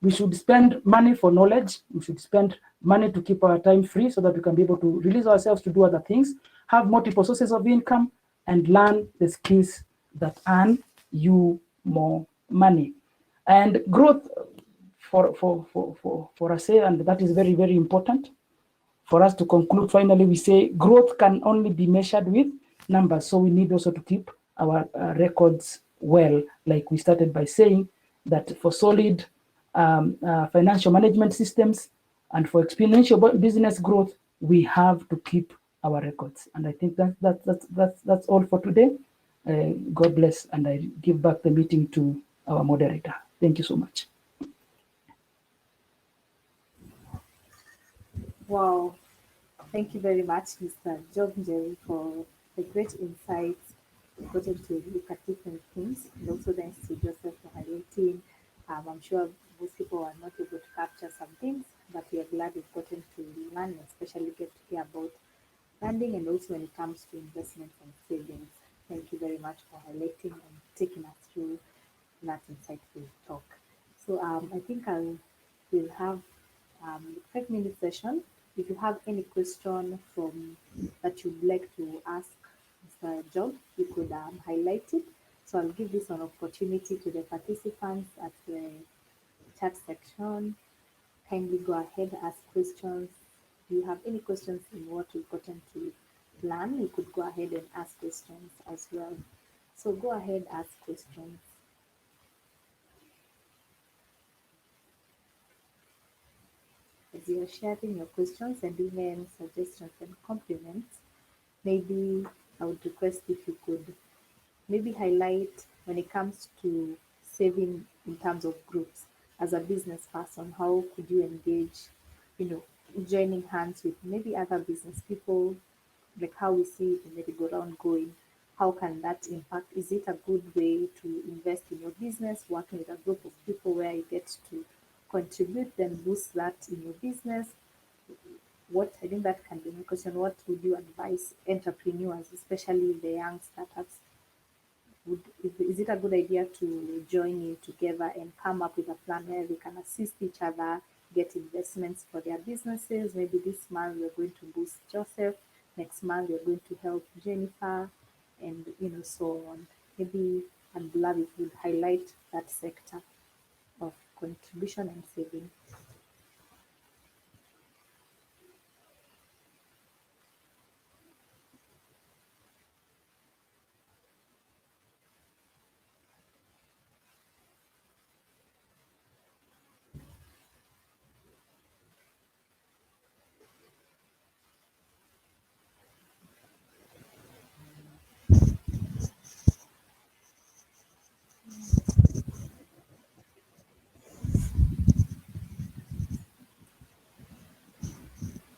We should spend money for knowledge. We should spend money to keep our time free so that we can be able to release ourselves to do other things, have multiple sources of income, and learn the skills that earn you more money. And growth for us, and that is very, very important. For us to conclude, finally, we say growth can only be measured with numbers. So we need also to keep our records well, like we started by saying that for solid financial management systems. And for exponential business growth, we have to keep our records. And I think that's all for today. God bless, and I give back the meeting to our moderator. Thank you so much. Wow. Thank you very much, Mr. Job Jerry, for the great insights important to look at different things, and also thanks to Joseph for highlighting. I'm sure most people are not able to capture some things, but we are glad we've gotten to learn and especially get to hear about funding and also when it comes to investments and savings. Thank you very much for highlighting and taking us through that insightful talk. So I think we'll have 5-minute session. If you have any question that you'd like to ask Mr. Job, you could highlight it. So I'll give this an opportunity to the participants at the chat section. Kindly go ahead, ask questions. If you have any questions in what we've gotten to learn, you could go ahead and ask questions as well. So go ahead, ask questions. As you're sharing your questions and even suggestions and compliments, maybe I would request if you could maybe highlight when it comes to saving in terms of groups. As a business person, how could you engage, joining hands with maybe other business people, like how we see the merry-go-round going? How can that impact? Is it a good way to invest in your business, working with a group of people where you get to contribute, then boost that in your business? I think that can be my question. What would you advise entrepreneurs, especially the young startups? Is it a good idea to join in together and come up with a plan where we can assist each other, get investments for their businesses? Maybe this month we're going to boost Joseph, next month we're going to help Jennifer, and so on. Maybe I'd love if you'd highlight that sector of contribution and saving.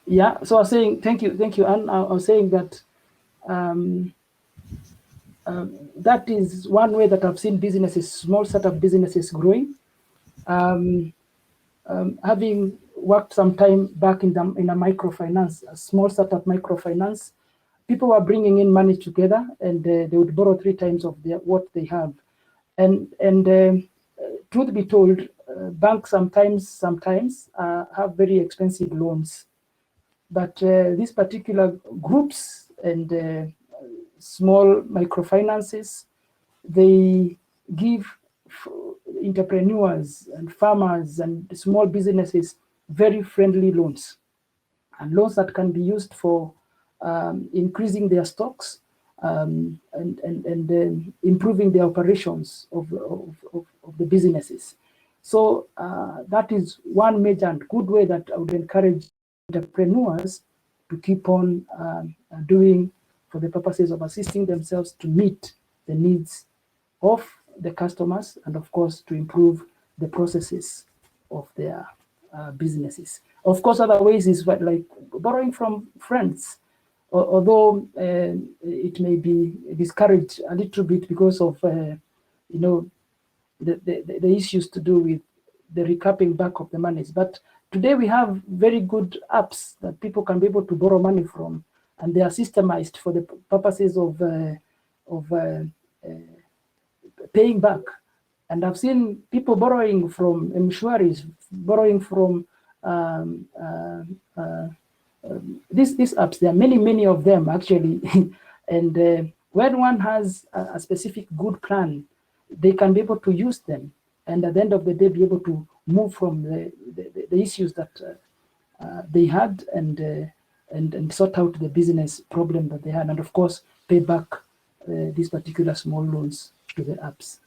Yeah, so I was saying, thank you, Anne. I was saying that that is one way that I've seen businesses, small startup businesses growing. Having worked some time back in a microfinance, a small startup microfinance, people were bringing in money together, and they would borrow 3 times of what they have. And truth be told, banks sometimes have very expensive loans. But these particular groups and small microfinances, they give entrepreneurs and farmers and small businesses very friendly loans, and loans that can be used for increasing their stocks and improving the operations of the businesses. So that is one major and good way that I would encourage entrepreneurs to keep on doing for the purposes of assisting themselves to meet the needs of the customers, and of course to improve the processes of their businesses. Of course, other ways is like borrowing from friends, although it may be discouraged a little bit because of the issues to do with the recapping back of the monies. But today we have very good apps that people can be able to borrow money from, and they are systemized for the purposes of paying back. And I've seen people borrowing from Mshwaris, borrowing from these apps. There are many of them actually. And when one has a specific good plan, they can be able to use them, and at the end of the day be able to move from the issues that they had and sort out the business problem that they had, and of course pay back these particular small loans to the apps.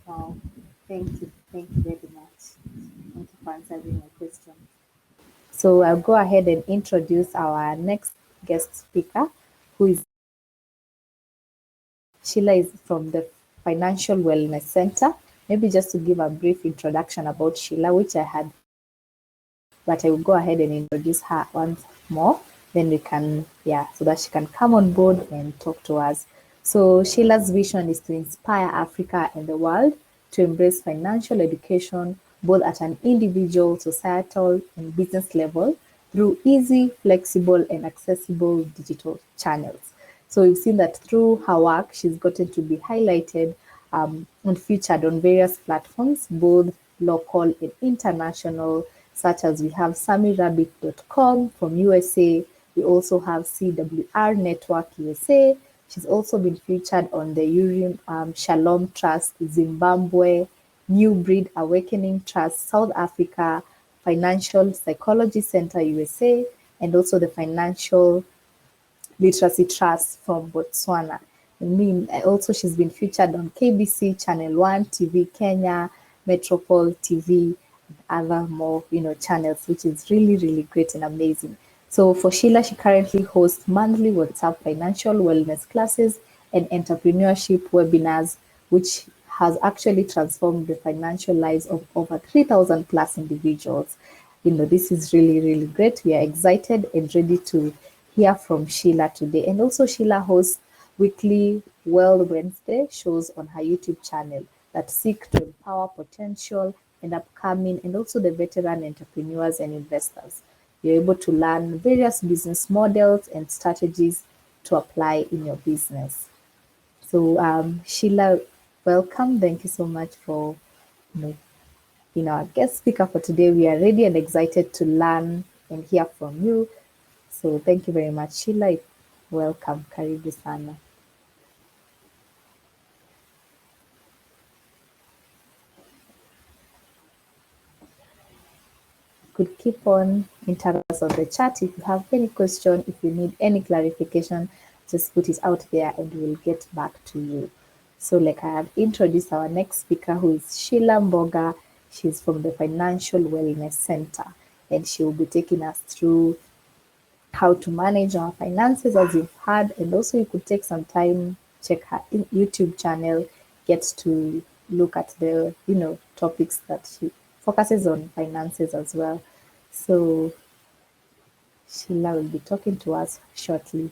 Wow. Thank you very much. Thank you for answering my question. So I'll go ahead and introduce our next guest speaker, who is Sheila is from the Financial Wellness Center. Maybe just to give a brief introduction about Sheila, which I had, but I will go ahead and introduce her once more. Then we can, so that she can come on board and talk to us. So Sheila's vision is to inspire Africa and the world to embrace financial education, both at an individual, societal, and business level through easy, flexible, and accessible digital channels. So we've seen that through her work, she's gotten to be highlighted and featured on various platforms, both local and international, such as we have SammyRabbit.com from USA. We also have CWR Network USA. She's also been featured on the Urim Shalom Trust Zimbabwe, New Breed Awakening Trust South Africa, Financial Psychology Center USA, and also the Financial Literacy Trust from Botswana. I mean, also she's been featured on KBC, Channel 1, TV Kenya, Metropole TV, and other more, channels, which is really, really great and amazing. So for Sheila, she currently hosts monthly WhatsApp financial wellness classes and entrepreneurship webinars, which has actually transformed the financial lives of over 3,000 plus individuals. This is really, really great. We are excited and ready to hear from Sheila today. And also Sheila hosts weekly World Wednesday shows on her YouTube channel that seek to empower potential and upcoming and also the veteran entrepreneurs and investors. You're able to learn various business models and strategies to apply in your business. So Sheila, welcome. Thank you so much for being our guest speaker for today. We are ready and excited to learn and hear from you. So thank you very much, Sheila. Welcome. Karibu sana. Could keep on interacting us on the chat. If you have any question, if you need any clarification, just put it out there and we'll get back to you. So like I have introduced our next speaker, who is Sheila Mboga. She's from the Financial Wellness Center, and she will be taking us through how to manage our finances, as you've heard, and also you could take some time, check her YouTube channel, get to look at the topics that she focuses on finances as well. So Sheila will be talking to us shortly.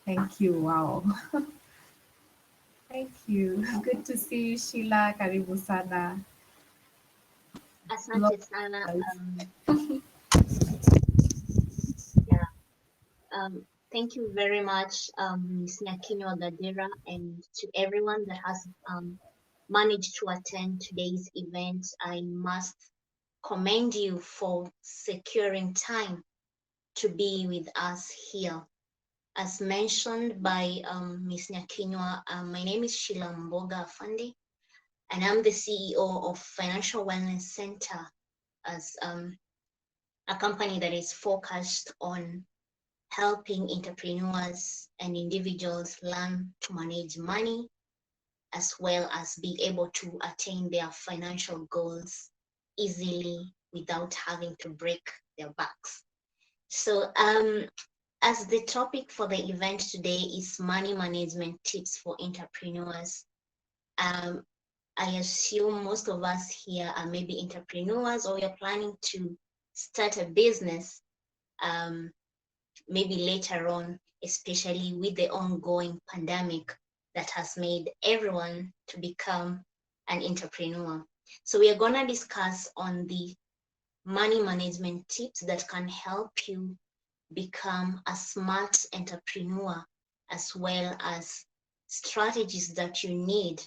Thank you. Wow. Thank you. Good to see you, Sheila. Karibu sana. Asante sana. Thank you very much, Ms. Nyakinyo Gadira, and to everyone that has managed to attend today's event. I must commend you for securing time to be with us here. As mentioned by Ms. Nyakinyo, my name is Sheila Mboga Afande, and I'm the CEO of Financial Wellness Center, as a company that is focused on helping entrepreneurs and individuals learn to manage money, as well as be able to attain their financial goals easily without having to break their backs. So as the topic for the event today is money management tips for entrepreneurs, I assume most of us here are maybe entrepreneurs, or you're planning to start a business maybe later on, especially with the ongoing pandemic that has made everyone to become an entrepreneur. So we are going to discuss on the money management tips that can help you become a smart entrepreneur, as well as strategies that you need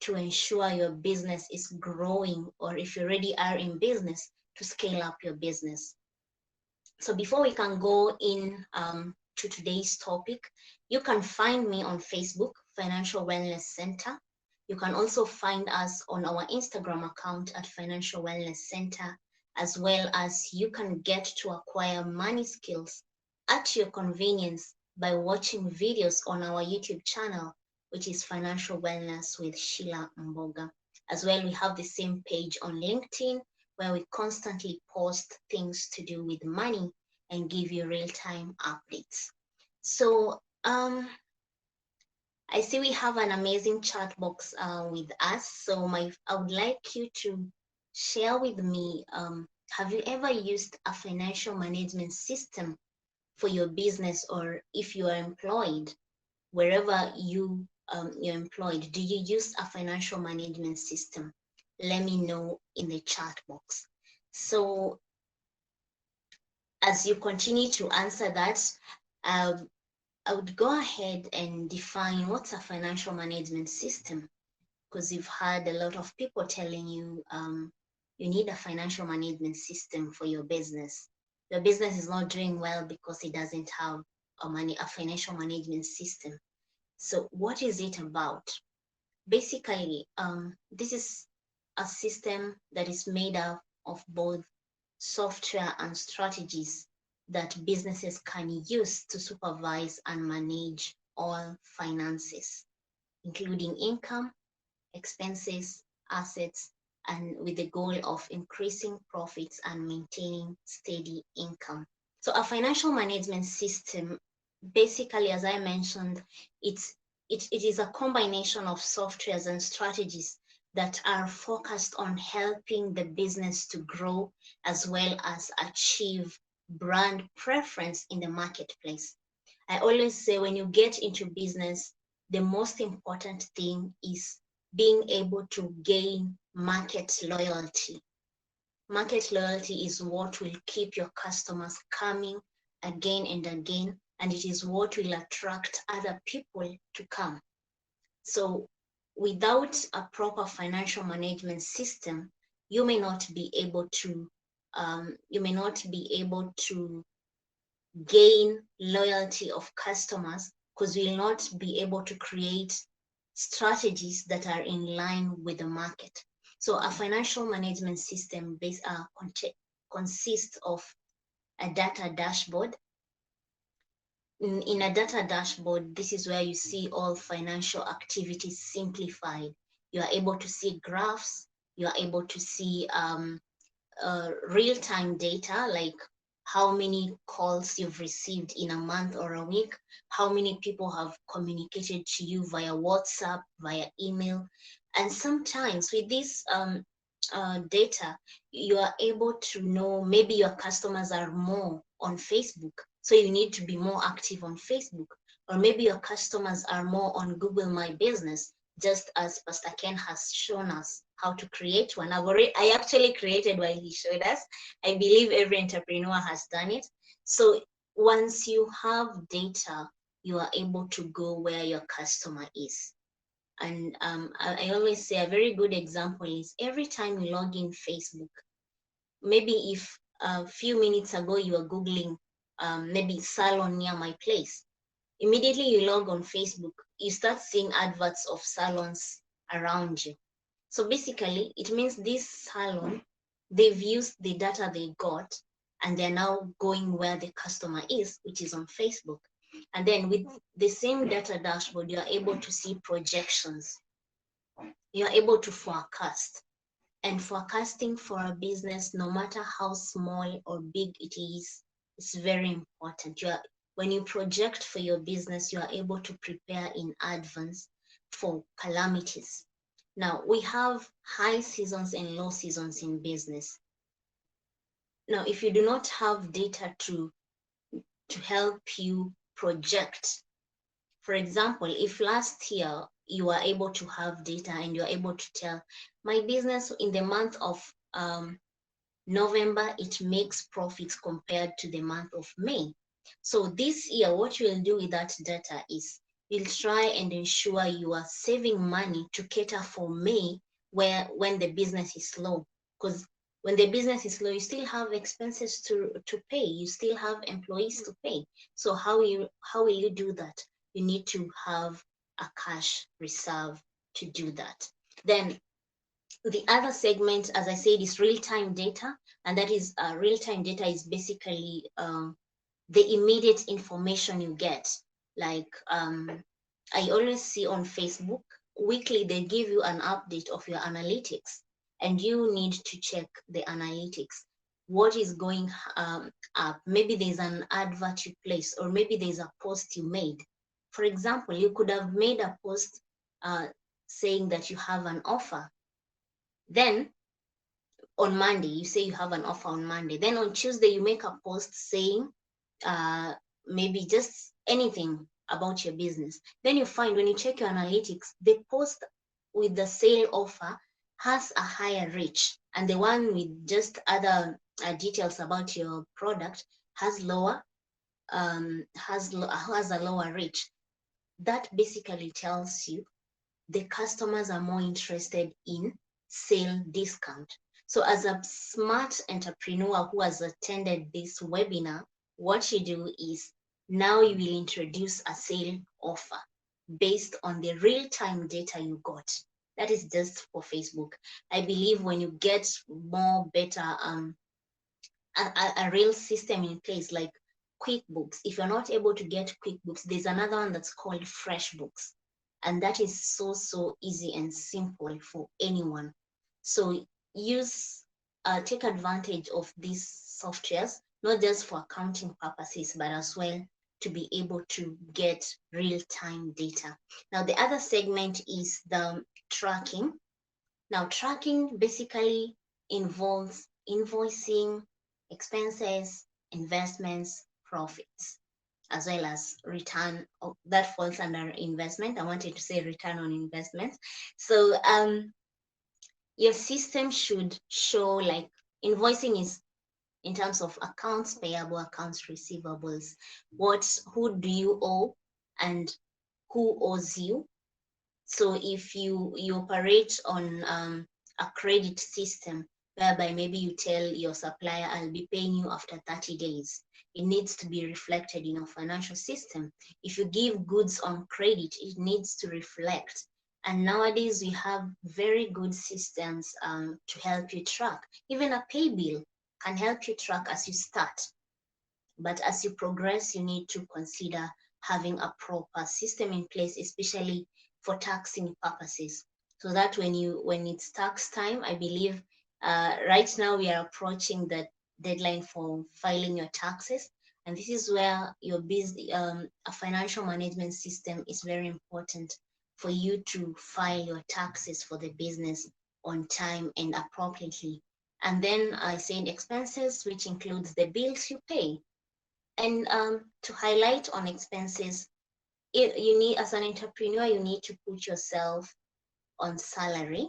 to ensure your business is growing, or if you already are in business, to scale up your business. So before we can go in to today's topic, you can find me on Facebook, Financial Wellness Center. You can also find us on our Instagram account at Financial Wellness Center, as well as you can get to acquire money skills at your convenience by watching videos on our YouTube channel, which is Financial Wellness with Sheila Mboga. As well, we have the same page on LinkedIn where we constantly post things to do with money and give you real-time updates. So I see we have an amazing chat box with us. So I would like you to share with me, have you ever used a financial management system for your business, or if you are employed, wherever you're employed, do you use a financial management system? Let me know in the chat box. So as you continue to answer that, I would go ahead and define what's a financial management system, because you've heard a lot of people telling you you need a financial management system for your business. Your business is not doing well because it doesn't have a financial management system. So what is it about? Basically, this is a system that is made up of both software and strategies that businesses can use to supervise and manage all finances, including income, expenses, assets, and with the goal of increasing profits and maintaining steady income. So a financial management system, basically, as I mentioned, it is a combination of softwares and strategies that are focused on helping the business to grow as well as achieve brand preference in the marketplace. I always say when you get into business, the most important thing is being able to gain market loyalty. Market loyalty is what will keep your customers coming again and again, and it is what will attract other people to come. So without a proper financial management system, you may not be able to gain loyalty of customers, because you will not be able to create strategies that are in line with the market. So a financial management system consists of a data dashboard. In a data dashboard, this is where you see all financial activities simplified. You are able to see graphs, you are able to see real-time data, like how many calls you've received in a month or a week, how many people have communicated to you via WhatsApp, via email. And sometimes with this data, you are able to know maybe your customers are more on Facebook, so you need to be more active on Facebook. Or maybe your customers are more on Google My Business, just as Pastor Ken has shown us how to create one. I actually created while he showed us. I believe every entrepreneur has done it. So once you have data, you are able to go where your customer is. And I always say a very good example is every time you log in Facebook, maybe if a few minutes ago you were Googling maybe salon near my place, immediately you log on Facebook, you start seeing adverts of salons around you. So basically, it means this salon, they've used the data they got, and they're now going where the customer is, which is on Facebook. And then with the same data dashboard, you're able to see projections. You're able to forecast. And forecasting for a business, no matter how small or big it is very important. When you project for your business, you are able to prepare in advance for calamities. Now, we have high seasons and low seasons in business. Now, if you do not have data to help you project, for example, if last year you were able to have data and you're able to tell, my business in the month of November, it makes profits compared to the month of May. So this year, what you'll do with that data is you'll try and ensure you are saving money to cater for May, when the business is slow. Because when the business is slow, you still have expenses to pay. You still have employees to pay. So how will you do that? You need to have a cash reserve to do that. Then the other segment, as I said, is real-time data, and that is real-time data is basically the immediate information you get. Like I always see on Facebook, weekly they give you an update of your analytics, and you need to check the analytics. What is going up? Maybe there's an advert you placed, or maybe there's a post you made. For example, you could have made a post saying that you have an offer. Then on Monday, you say you have an offer on Monday. Then on Tuesday, you make a post saying maybe just anything about your business. Then you find when you check your analytics, the post with the sale offer has a higher reach, and the one with just other details about your product has lower, has a lower reach. That basically tells you the customers are more interested in sale discount. So as a smart entrepreneur who has attended this webinar, what you do is now you will introduce a sale offer based on the real-time data you got. That is just for Facebook. I believe when you get more better, a real system in place like QuickBooks, if you're not able to get QuickBooks, there's another one that's called FreshBooks. And that is so easy and simple for anyone. So take advantage of these softwares, not just for accounting purposes, but as well to be able to get real-time data. Now, the other segment is the tracking. Now, tracking basically involves invoicing, expenses, investments, profits, as well as return. That falls under investment. I wanted to say return on investment. So your system should show, like, invoicing is in terms of accounts payable, accounts receivables, who do you owe and who owes you. So if you operate on a credit system whereby maybe you tell your supplier, I'll be paying you after 30 days, it needs to be reflected in your financial system. If you give goods on credit, it needs to reflect. And nowadays we have very good systems to help you track. Even a pay bill can help you track as you start. But as you progress, you need to consider having a proper system in place, especially for taxing purposes, so that when it's tax time, I believe right now we are approaching the deadline for filing your taxes, and this is where your a financial management system is very important for you to file your taxes for the business on time and appropriately. And then I said expenses, which includes the bills you pay. And to highlight on expenses, you need, as an entrepreneur, you need to put yourself on salary.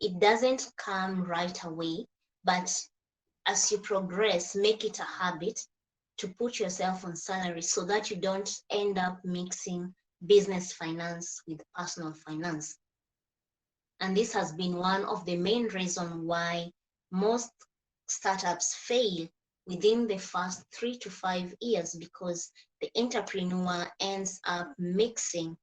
It doesn't come right away, but as you progress, make it a habit to put yourself on salary so that you don't end up mixing business finance with personal finance. And this has been one of the main reasons why most startups fail within the first 3 to 5 years, because the entrepreneur ends up mixing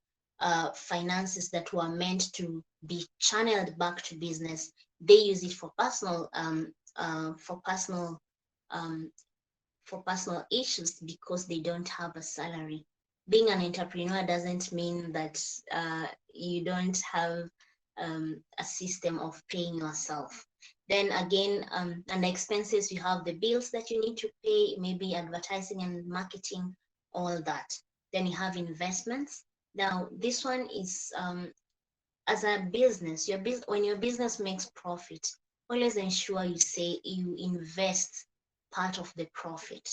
finances that were meant to be channeled back to business. They use it for personal issues because they don't have a salary. Being an entrepreneur doesn't mean that you don't have a system of paying yourself. Then again, and expenses, you have the bills that you need to pay, maybe advertising and marketing, all that. Then you have investments. Now, this one is, as a business, when your business makes profit, always ensure you invest part of the profit.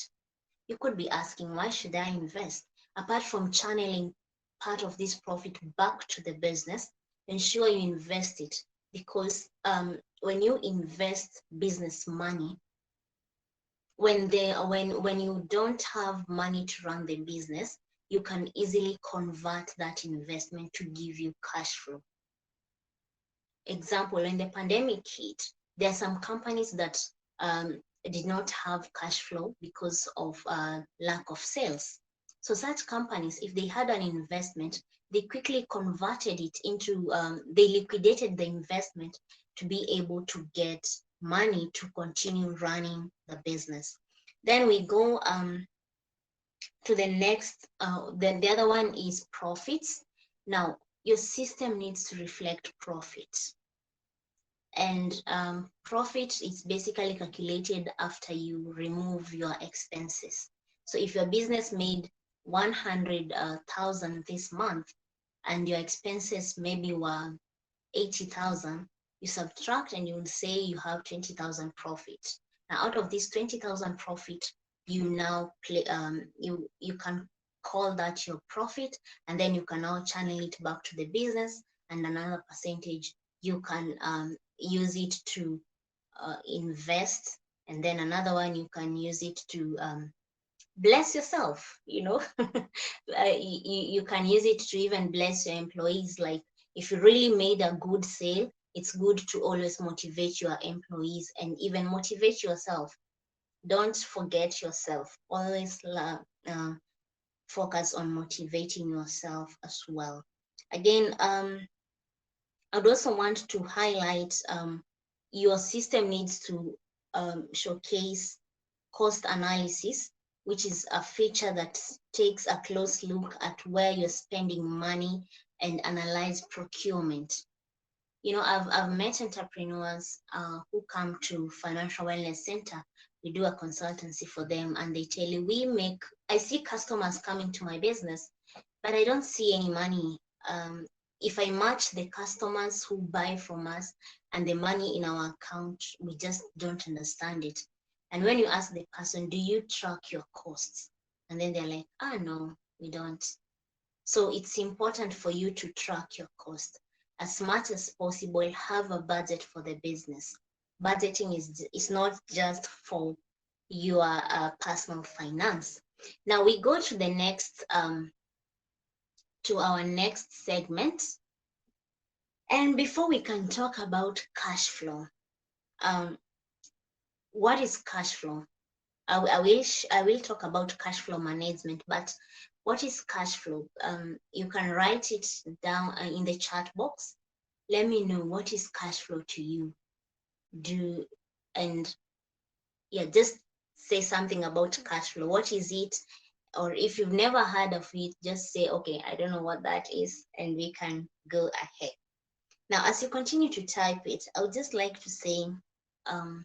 You could be asking, why should I invest? Apart from channeling part of this profit back to the business, ensure you invest it, because when you invest business money, when you don't have money to run the business, you can easily convert that investment to give you cash flow. Example, when the pandemic hit, there are some companies that did not have cash flow because of lack of sales. So such companies, if they had an investment, they quickly converted it into, they liquidated the investment to be able to get money to continue running the business. Then we go to the next, then the other one is profits. Now, your system needs to reflect profit. And profit is basically calculated after you remove your expenses. So if your business made 100,000 this month and your expenses maybe were 80,000, you subtract and you will say you have 20,000 profit. Now out of this 20,000 profit, you now you can call that your profit, and then you can now channel it back to the business, and another percentage you can use it to invest, and then another one you can use it to bless yourself, you know. You can use it to even bless your employees. Like if you really made a good sale, it's good to always motivate your employees and even motivate yourself. Don't forget yourself. Always focus on motivating yourself as well. Again, I'd also want to highlight your system needs to showcase cost analysis, which is a feature that takes a close look at where you're spending money and analyze procurement. You know, I've met entrepreneurs who come to Financial Wellness Center. We do a consultancy for them, and they tell you, I see customers coming to my business, but I don't see any money. If I match the customers who buy from us and the money in our account, we just don't understand it. And when you ask the person, do you track your costs? And then they're like, no, we don't. So it's important for you to track your cost. As much as possible, have a budget for the business. Budgeting is not just for your personal finance. Now we go to the next, to our next segment. And before we can talk about cash flow, what is cash flow? I will talk about cash flow management, but what is cash flow? You can write it down in the chat box. Let me know, what is cash flow to you? Just say something about cash flow. What is it? Or if you've never heard of it, just say, okay, I don't know what that is, and we can go ahead. Now, as you continue to type it, I would just like to say, a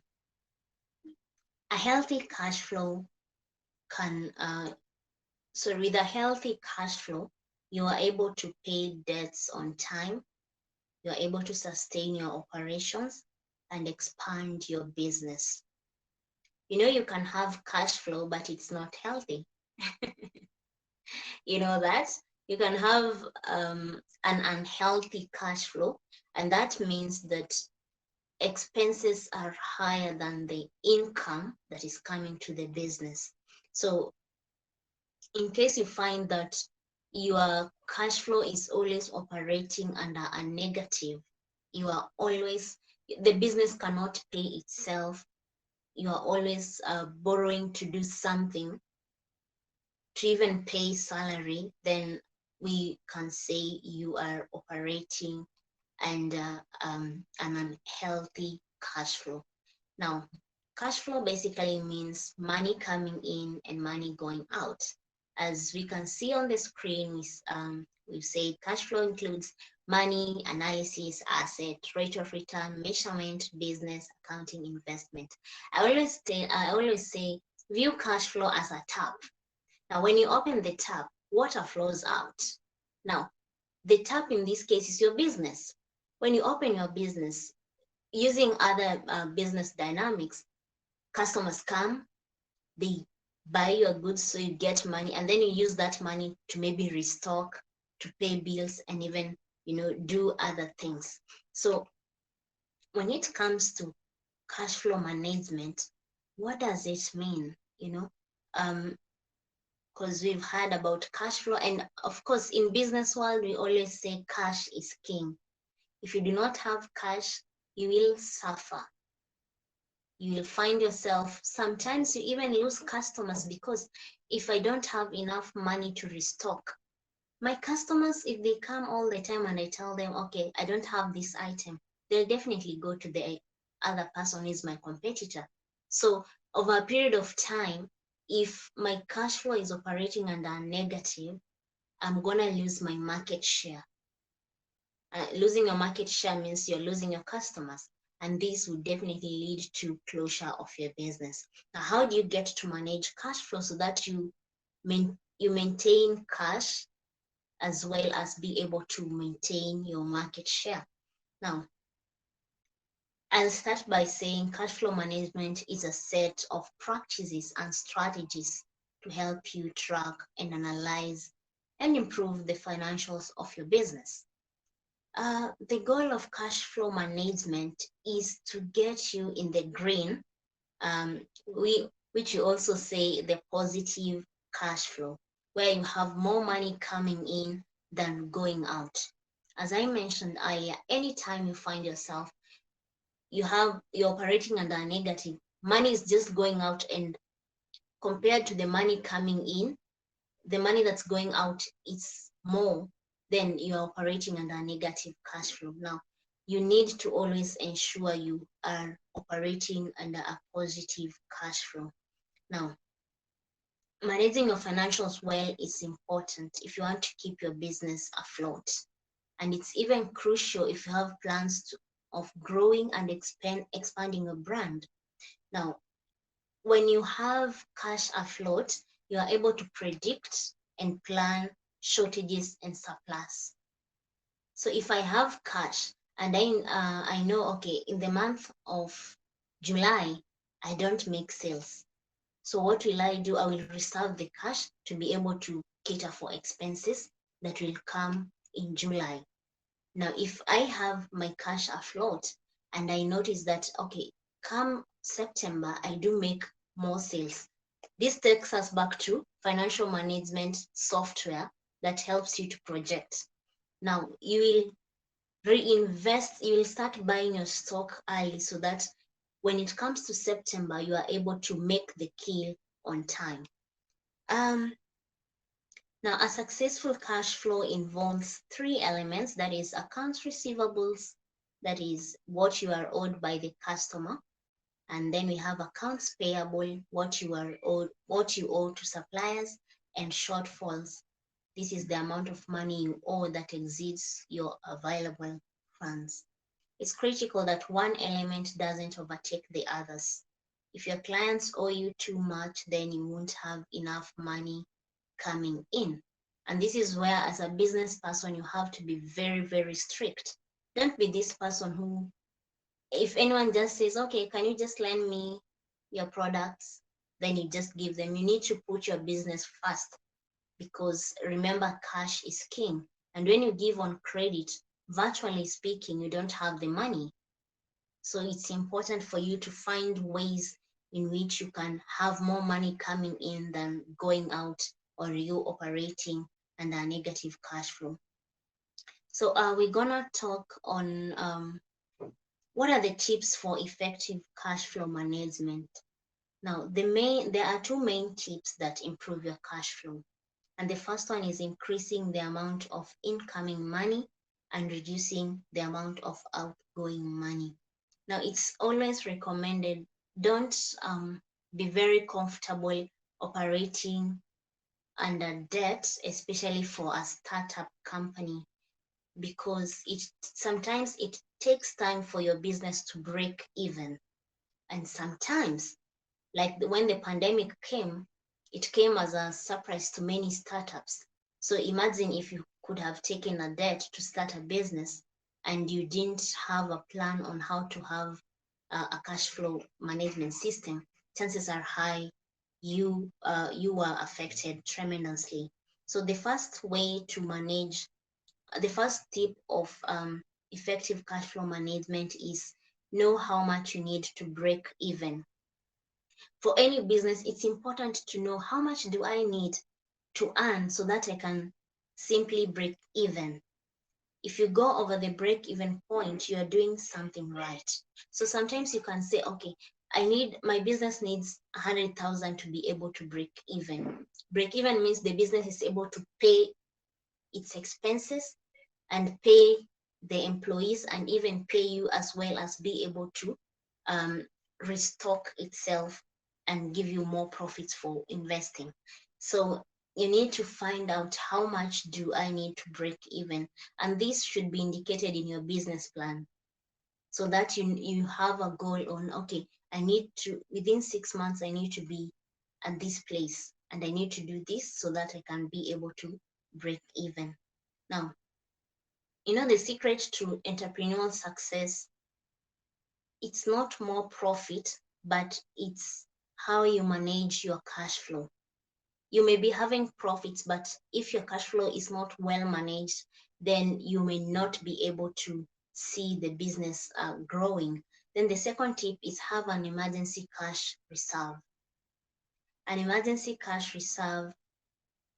healthy cash flow with a healthy cash flow, you are able to pay debts on time, you are able to sustain your operations and expand your business. You know, you can have cash flow, but it's not healthy. You know that? You can have an unhealthy cash flow, and that means that expenses are higher than the income that is coming to the business. So in case you find that your cash flow is always operating under a negative, the business cannot pay itself, you are always borrowing to do something, to even pay salary, then we can say you are operating and an unhealthy cash flow. Now, cash flow basically means money coming in and money going out. As we can see on the screen, we've said cash flow includes money, analysis, asset, rate of return, measurement, business, accounting, investment. I always say view cash flow as a tap. Now, when you open the tap, water flows out. Now, the tap in this case is your business. When you open your business, using other business dynamics, customers come, they buy your goods, so you get money, and then you use that money to maybe restock, to pay bills, and even, do other things. So when it comes to cash flow management, what does it mean? Because we've heard about cash flow, and of course in business world we always say cash is king. If you do not have cash, you will suffer. You will find yourself, sometimes you even lose customers, because if I don't have enough money to restock, my customers, if they come all the time and I tell them, okay, I don't have this item, they'll definitely go to the other person who is my competitor. So over a period of time, if my cash flow is operating under a negative, I'm gonna lose my market share. Losing your market share means you're losing your customers, and this would definitely lead to closure of your business. Now, how do you get to manage cash flow so that you maintain cash as well as be able to maintain your market share? Now, I'll start by saying cash flow management is a set of practices and strategies to help you track and analyze and improve the financials of your business. The goal of cash flow management is to get you in the green, which you also say the positive cash flow, where you have more money coming in than going out. As I mentioned earlier, anytime you find yourself, you're operating under a negative, money is just going out, and compared to the money coming in, the money that's going out is more, then you're operating under a negative cash flow. Now, you need to always ensure you are operating under a positive cash flow. Now, managing your financials well is important if you want to keep your business afloat. And it's even crucial if you have plans of growing and expanding a brand. Now, when you have cash afloat, you are able to predict and plan shortages and surplus. So if I have cash and I know, okay, in the month of July, I don't make sales. So what will I do? I will reserve the cash to be able to cater for expenses that will come in July. Now, if I have my cash afloat and I notice that, okay, come September, I do make more sales. This takes us back to financial management software that helps you to project. Now, you will reinvest, you will start buying your stock early so that when it comes to September, you are able to make the kill on time. Now, a successful cash flow involves three elements, that is accounts receivables, that is what you are owed by the customer. And then we have accounts payable, what you owe to suppliers, and shortfalls. This is the amount of money you owe that exceeds your available funds. It's critical that one element doesn't overtake the others. If your clients owe you too much, then you won't have enough money coming in. And this is where, as a business person, you have to be very, very strict. Don't be this person who, if anyone just says, okay, can you just lend me your products, then you just give them. You need to put your business first, because remember, cash is king. And when you give on credit, virtually speaking, you don't have the money. So it's important for you to find ways in which you can have more money coming in than going out, or you operating under a negative cash flow. So we're gonna talk on what are the tips for effective cash flow management. Now, there are two main tips that improve your cash flow. And the first one is increasing the amount of incoming money and reducing the amount of outgoing money. Now, it's always recommended, don't be very comfortable operating under debt, especially for a startup company, because sometimes it takes time for your business to break even. And sometimes, like when the pandemic came, it came as a surprise to many startups. So imagine if you could have taken a debt to start a business and you didn't have a plan on how to have a cash flow management system, chances are high you were affected tremendously. So the first way to manage, the first tip of effective cash flow management is know how much you need to break even. For any business, it's important to know how much do I need to earn so that I can simply break even. If you go over the break-even point, you are doing something right. So sometimes you can say, okay, my business needs 100,000 to be able to break even. Break even means the business is able to pay its expenses and pay the employees and even pay you, as well as be able to restock itself and give you more profits for investing. So you need to find out how much do I need to break even. And this should be indicated in your business plan so that you have a goal on, okay, I need to, within 6 months, I need to be at this place and I need to do this so that I can be able to break even. Now, the secret to entrepreneurial success, it's not more profit, but it's how you manage your cash flow. You may be having profits, but if your cash flow is not well managed, then you may not be able to see the business growing. Then the second tip is have an emergency cash reserve. An emergency cash reserve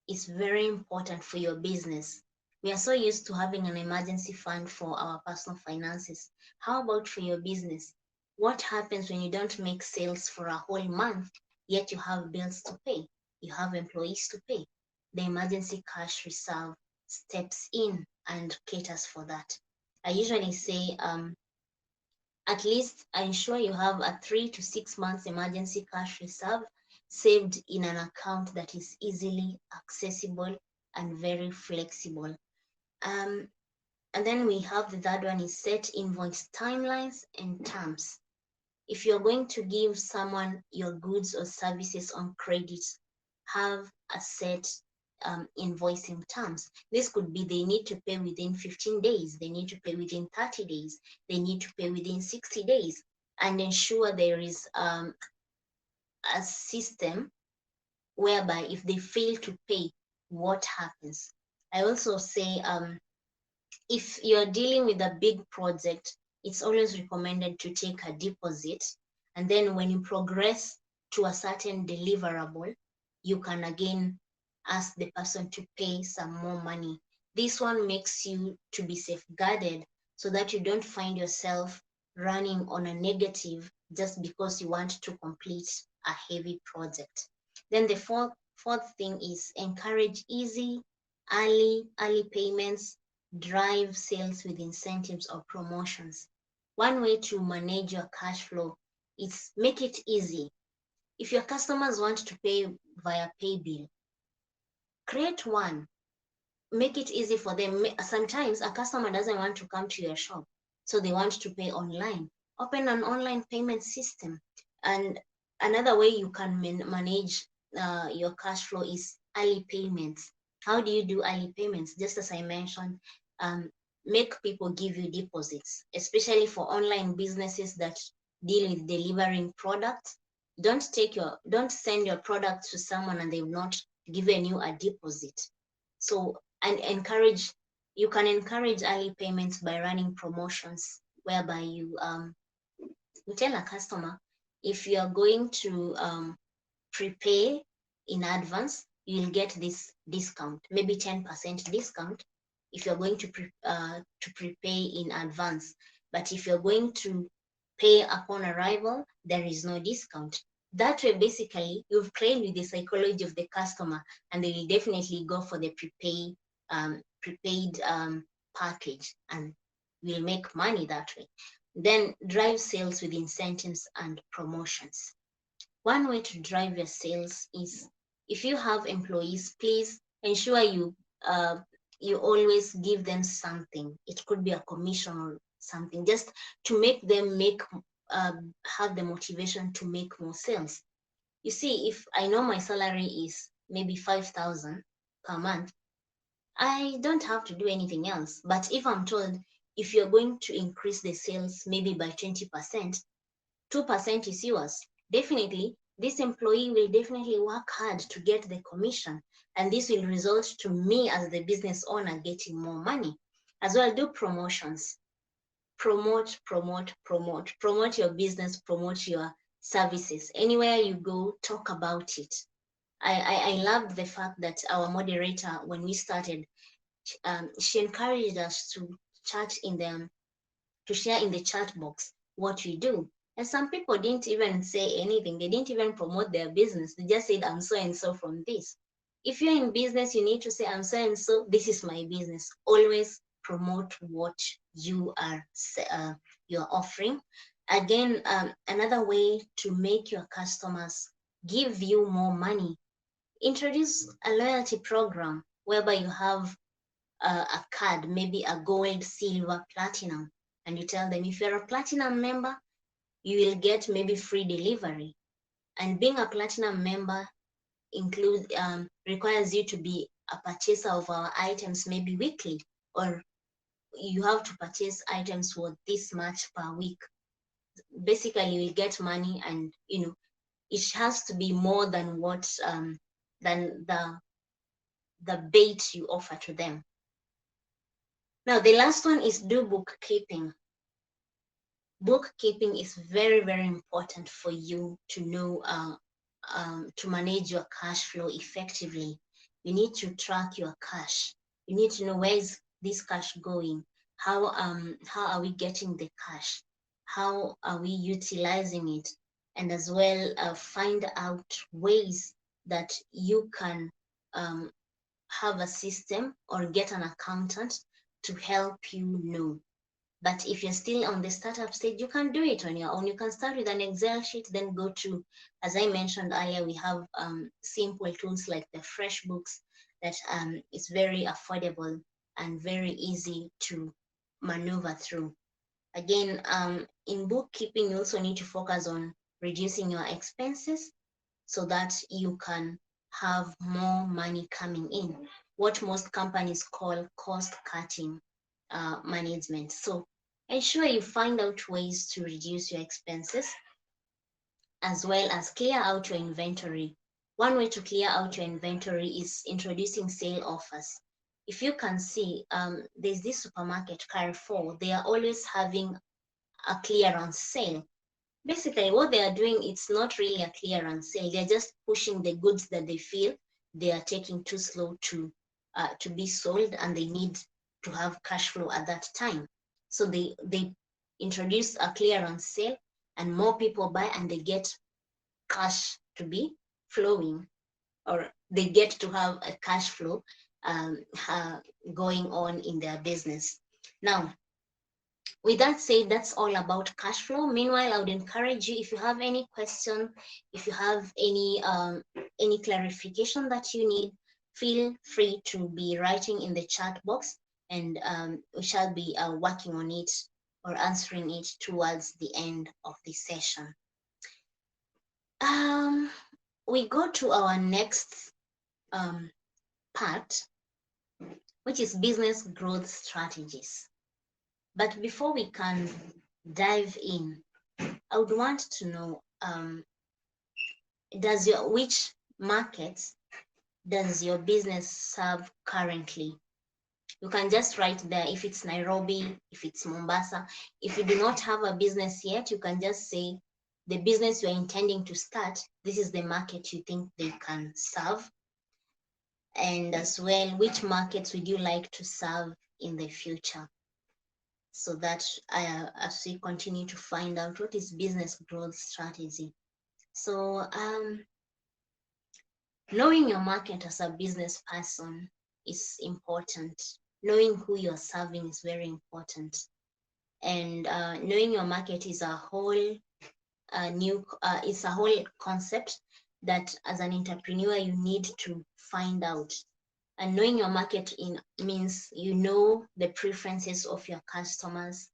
is very important for your business. We are so used to having an emergency fund for our personal finances. How about for your business? What happens when you don't make sales for a whole month, yet you have bills to pay? You have employees to pay. The emergency cash reserve steps in and caters for that. I usually say, at least ensure you have a 3 to 6 months emergency cash reserve saved in an account that is easily accessible and very flexible. And then we have the third one is set invoice timelines and terms. If you're going to give someone your goods or services on credit, have a set invoicing terms. This could be they need to pay within 15 days, they need to pay within 30 days, they need to pay within 60 days, and ensure there is a system whereby if they fail to pay, what happens. I also say if you're dealing with a big project, it's always recommended to take a deposit, and then when you progress to a certain deliverable, you can again ask the person to pay some more money. This one makes you to be safeguarded so that you don't find yourself running on a negative just because you want to complete a heavy project. Then the fourth thing is encourage easy, early payments, drive sales with incentives or promotions. One way to manage your cash flow is make it easy. If your customers want to pay via PayBill, create one. Make it easy for them. Sometimes a customer doesn't want to come to your shop, so they want to pay online. Open an online payment system. And another way you can manage your cash flow is early payments. How do you do early payments? Just as I mentioned, make people give you deposits, especially for online businesses that deal with delivering products. Don't send your product to someone and they've not given you a deposit. So, and you can encourage early payments by running promotions whereby you tell a customer, if you are going to prepay in advance, you'll get this discount, maybe 10% discount if you're going to prepay in advance. But if you're going to pay upon arrival, there is no discount. That way, basically, you've played with the psychology of the customer, and they will definitely go for the prepaid package, and will make money that way. Then drive sales with incentives and promotions. One way to drive your sales is, if you have employees, please ensure you always give them something. It could be a commission or something, just to make them have the motivation to make more sales. You see, if I know my salary is maybe 5,000 per month, I don't have to do anything else. But if I'm told, if you're going to increase the sales maybe by 20%, 2% is yours, definitely this employee will definitely work hard to get the commission, and this will result to me as the business owner getting more money. As well, do promotions. Promote your business, promote your services. Anywhere you go, talk about it. I loved the fact that our moderator, when we started, she encouraged us to share in the chat box what we do. And some people didn't even say anything. They didn't even promote their business. They just said, I'm so and so from this. If you're in business, you need to say, I'm so and so, this is my business. Always promote what you are you're offering. Again, another way to make your customers give you more money introduce a loyalty program whereby you have a card, maybe a gold, silver, platinum, and you tell them if you're a platinum member, you will get maybe free delivery. And being a platinum member requires you to be a purchaser of our items maybe weekly, or you have to purchase items worth this much per week. Basically, you will get money, and it has to be more than what than the bait you offer to them. Now, the last one is do bookkeeping. Bookkeeping is very, very important for you to know to manage your cash flow effectively. You need to track your cash. You need to know where is this cash going? How are we getting the cash? How are we utilizing it? And as well, find out ways that you can have a system or get an accountant to help you know. But if you're still on the startup stage, you can do it on your own. You can start with an Excel sheet, then go to, as I mentioned earlier, we have simple tools like the FreshBooks that is very affordable and very easy to maneuver through. Again, in bookkeeping, you also need to focus on reducing your expenses so that you can have more money coming in, what most companies call cost cutting management. So ensure you find out ways to reduce your expenses, as well as clear out your inventory. One way to clear out your inventory is introducing sale offers. If you can see, there's this supermarket, Carrefour, they are always having a clearance sale. Basically, what they are doing, it's not really a clearance sale. They're just pushing the goods that they feel they are taking too slow to be sold, and they need to have cash flow at that time. So they introduce a clearance sale, and more people buy, and they get cash to be flowing, or they get to have a cash flow going on in their business. Now, with that said, that's all about cash flow. Meanwhile, I would encourage you, if you have any question, if you have any clarification that you need, feel free to be writing in the chat box, and we shall be working on it or answering it towards the end of the session. We go to our next part, which is business growth strategies. But before we can dive in, I would want to know, which markets does your business serve currently? You can just write there if it's Nairobi, if it's Mombasa. If you do not have a business yet, you can just say the business you're intending to start, this is the market you think they can serve. And as well, which markets would you like to serve in the future? So that as we continue to find out what is business growth strategy. So knowing your market as a business person is important. Knowing who you're serving is very important. And knowing your market is a whole it's a whole concept that as an entrepreneur you need to find out. And knowing your market means you know the preferences of your customers,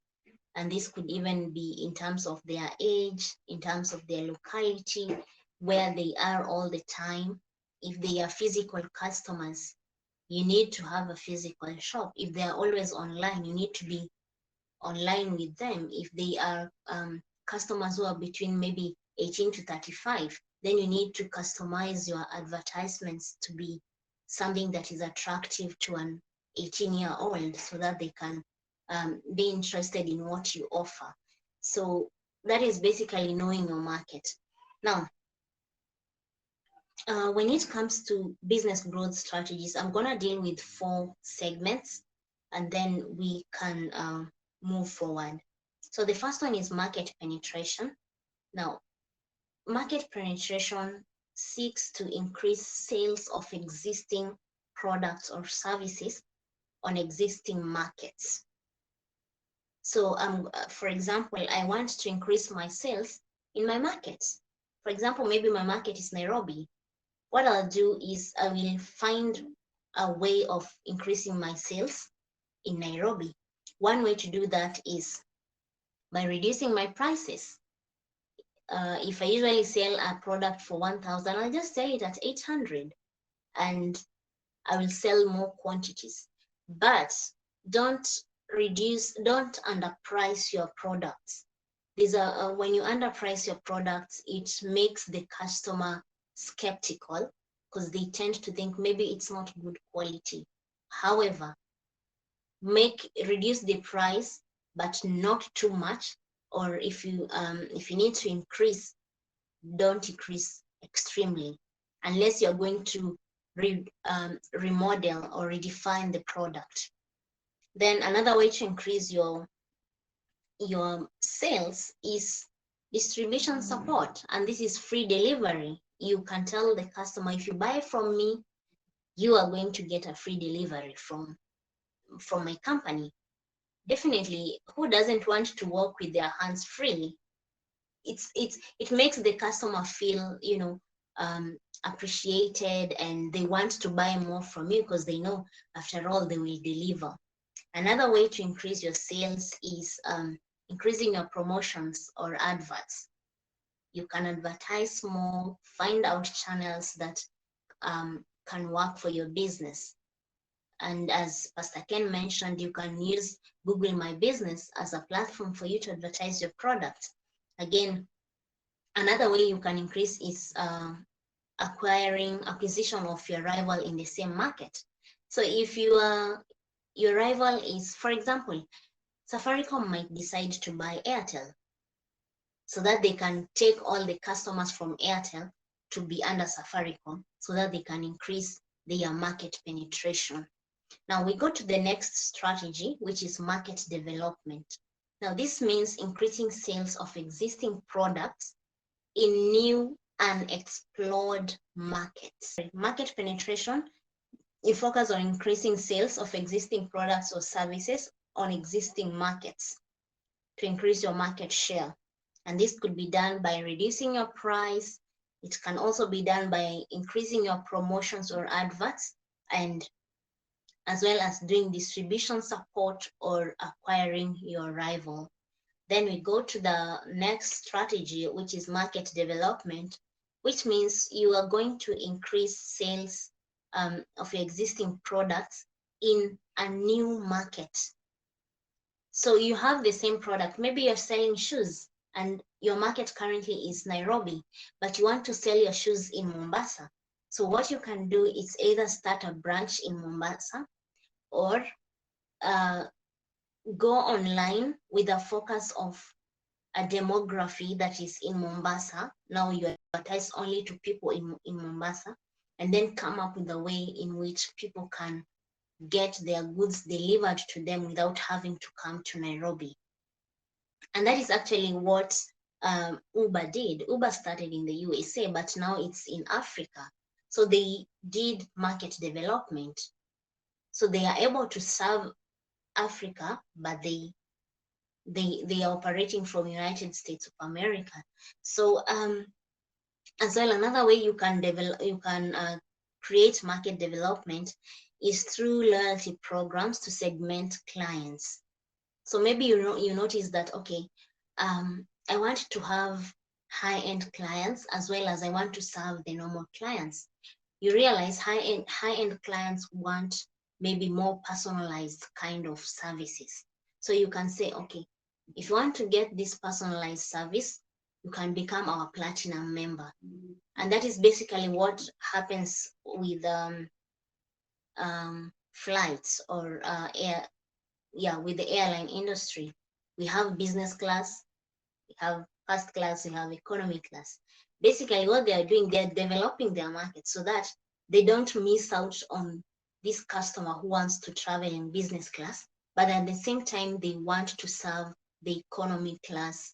and this could even be in terms of their age, in terms of their locality, where they are all the time. If they are physical customers, you need to have a physical shop. If they are always online, you need to be online with them. If they are customers who are between maybe 18 to 35, then you need to customize your advertisements to be something that is attractive to an 18-year-old so that they can be interested in what you offer. So that is basically knowing your market. Now, when it comes to business growth strategies, I'm going to deal with 4 segments, and then we can move forward. So the first one is market penetration. Now, market penetration seeks to increase sales of existing products or services on existing markets. So for example, I want to increase my sales in my market. For example, maybe my market is Nairobi. what I'll do is I will find a way of increasing my sales in Nairobi. One way to do that is by reducing my prices. If I usually sell a product for 1,000, I'll just sell it at 800 and I will sell more quantities. But don't underprice your products. When you underprice your products, it makes the customer skeptical because they tend to think maybe it's not good quality. However, reduce the price, but not too much. Or if you need to increase, don't increase extremely, unless you're going to remodel or redefine the product. Then another way to increase your sales is distribution support, and this is free delivery. You can tell the customer, if you buy from me, you are going to get a free delivery from my company. Definitely, who doesn't want to work with their hands free? It makes the customer feel, appreciated, and they want to buy more from you because they know after all they will deliver. Another way to increase your sales is increasing your promotions or adverts. You can advertise more, find out channels that can work for your business. And as Pastor Ken mentioned, you can use Google My Business as a platform for you to advertise your product. Again, another way you can increase is acquisition of your rival in the same market. So if your rival is, for example, Safaricom might decide to buy Airtel so that they can take all the customers from Airtel to be under Safaricom so that they can increase their market penetration. Now we go to the next strategy, which is market development. Now this means increasing sales of existing products in new and explored markets. Market penetration, you focus on increasing sales of existing products or services on existing markets to increase your market share. And this could be done by reducing your price. It can also be done by increasing your promotions or adverts, and as well as doing distribution support or acquiring your rival. Then we go to the next strategy, which is market development, which means you are going to increase sales of your existing products in a new market. So you have the same product. Maybe you're selling shoes and your market currently is Nairobi, but you want to sell your shoes in Mombasa. So what you can do is either start a branch in Mombasa or go online with a focus of a demography that is in Mombasa. Now you advertise only to people in Mombasa, and then come up with a way in which people can get their goods delivered to them without having to come to Nairobi. And that is actually what Uber did. Uber started in the USA, but now it's in Africa. So they did market development. So they are able to serve Africa, but they are operating from United States of America. So as well, another way you can create market development is through loyalty programs to segment clients. So maybe you notice that, okay, I want to have high-end clients as well as I want to serve the normal clients. You realize high-end clients want maybe more personalized kind of services. So you can say, okay, if you want to get this personalized service, you can become our platinum member. And that is basically what happens with flights or with the airline industry. We have business class, we have first class, we have economy class. Basically what they are doing, they're developing their market so that they don't miss out on this customer who wants to travel in business class, but at the same time they want to serve the economy class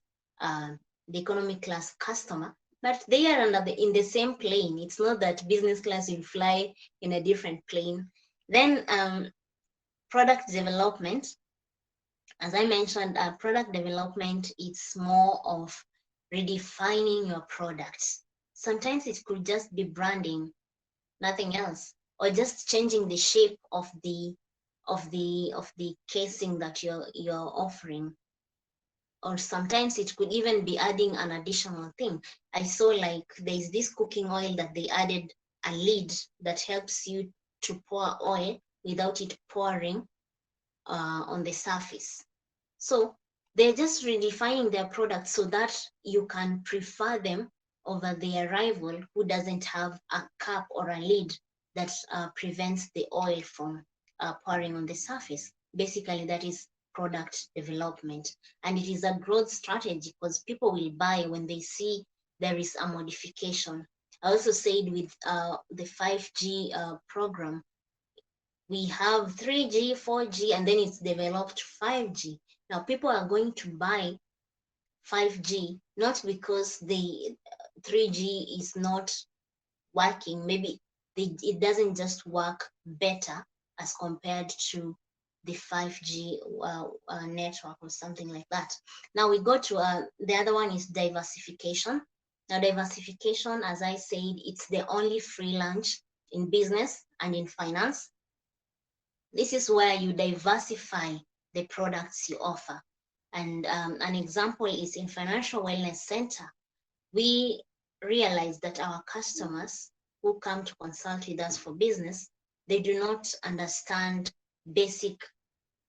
customer, but they are in the same plane. It's not that business class will fly in a different plane. Then product development, as I mentioned, product development, it's more of redefining your products. Sometimes it could just be branding. nothing else, or just changing the shape of the casing that you're offering. Or sometimes it could even be adding an additional thing. I saw like there's this cooking oil that they added a lid that helps you to pour oil without it pouring on the surface. So they're just redefining their products so that you can prefer them over their rival who doesn't have a cap or a lid that prevents the oil from pouring on the surface. Basically, that is product development. And it is a growth strategy because people will buy when they see there is a modification. I also said with the 5G program, we have 3G, 4G, and then it's developed 5G. Now people are going to buy 5G, not because the 3G is not working. Maybe it doesn't just work better as compared to the 5G network or something like that. Now we go to the other one is diversification. Now diversification, as I said, it's the only free lunch in business and in finance. This is where you diversify the products you offer. And an example is in Financial Wellness Center. We realize that our customers who come to consult with us for business, they do not understand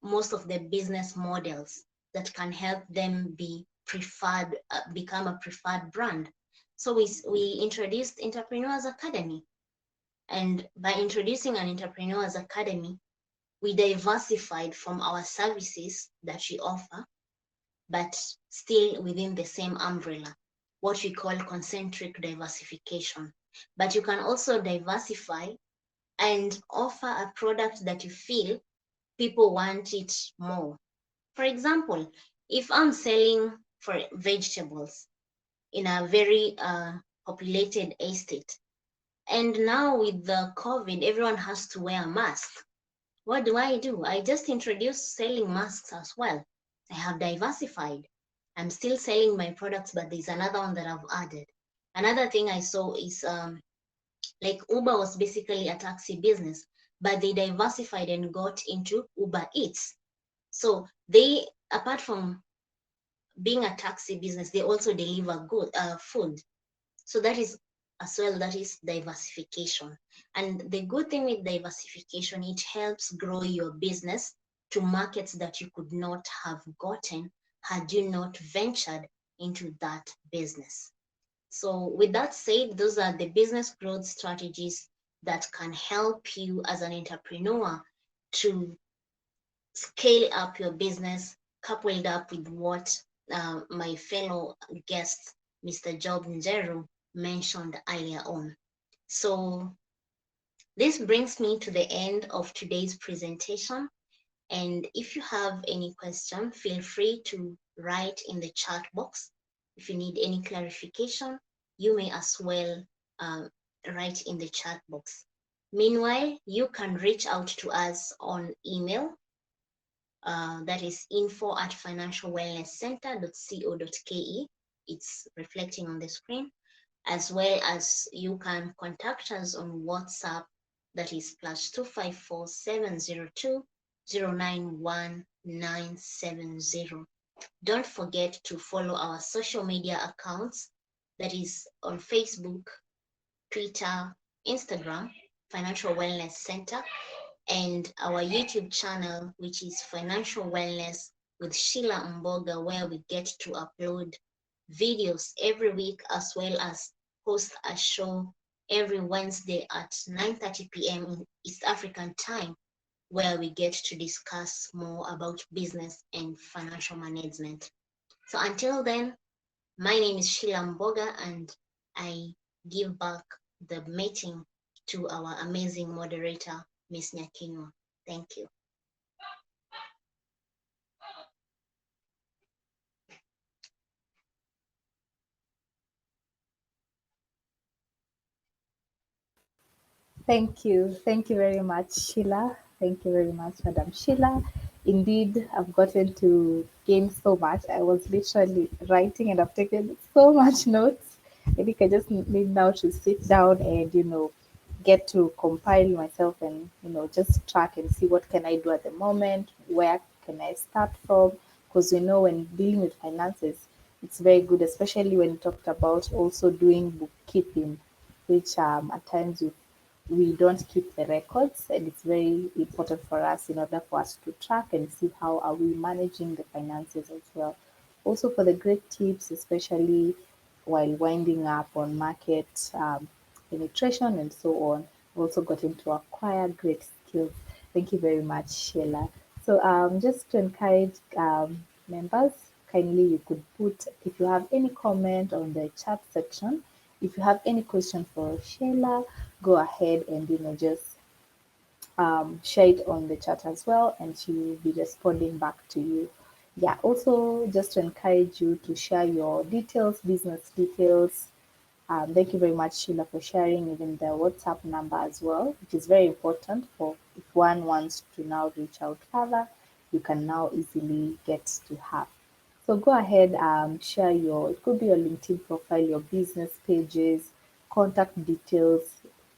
most of the business models that can help them be preferred, become a preferred brand. So we introduced Entrepreneurs Academy. And by introducing an Entrepreneurs Academy, we diversified from our services that we offer, but still within the same umbrella, what we call concentric diversification. But you can also diversify and offer a product that you feel people want it more. For example, if I'm selling for vegetables in a very populated estate, and now with the COVID, everyone has to wear a mask. What do? I just introduced selling masks as well. I have diversified. I'm still selling my products, but there's another one that I've added. Another thing I saw is like Uber was basically a taxi business, but they diversified and got into Uber Eats. So they, apart from being a taxi business, they also deliver good food. So that is as well, that is diversification. And the good thing with diversification, it helps grow your business to markets that you could not have gotten had you not ventured into that business. So with that said, those are the business growth strategies that can help you as an entrepreneur to scale up your business, coupled up with what my fellow guest, Mr. Job Njeru, mentioned earlier on. So this brings me to the end of today's presentation. And if you have any question, feel free to write in the chat box. If you need any clarification, you may as well write in the chat box. Meanwhile, you can reach out to us on email. That is info@financialwellnesscenter.co.ke. It's reflecting on the screen, as well as you can contact us on WhatsApp, that is +254 702 091970. Don't forget to follow our social media accounts, that is on Facebook, Twitter, Instagram, Financial Wellness Center, and our YouTube channel, which is Financial Wellness with Sheila Mboga, where we get to upload videos every week, as well as host a show every Wednesday at 9:30 p.m. in East African time, where we get to discuss more about business and financial management. So until then, my name is Sheila Mboga, and I give back the meeting to our amazing moderator, Ms. Nyakinwa. Thank you. Thank you. Thank you very much, Sheila. Thank you very much, Madam Sheila. Indeed, I've gotten to gain so much. I was literally writing and I've taken so much notes. I think I just need now to sit down and, get to compile myself and just track and see what can I do at the moment, where can I start from, because when dealing with finances, it's very good, especially when you talked about also doing bookkeeping, which at times we don't keep the records, and it's very important for us in order for us to track and see how are we managing the finances as well. Also for the great tips, especially while winding up on market penetration and so on. We've also gotten to acquire great skills. Thank you very much, Sheila. So just to encourage members, kindly you could put, if you have any comment on the chat section, if you have any question for Sheila, go ahead and just share it on the chat as well, and she will be responding back to you. Yeah, also just to encourage you to share your details, business details. Thank you very much, Sheila, for sharing even the WhatsApp number as well, which is very important for if one wants to now reach out further, you can now easily get to her. So go ahead, share it could be your LinkedIn profile, your business pages, contact details.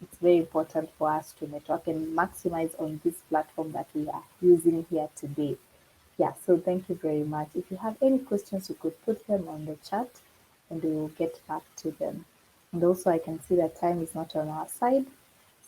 It's very important for us to network and maximize on this platform that we are using here today. Yeah, so thank you very much. If you have any questions, you could put them on the chat and we will get back to them. And also, I can see that time is not on our side.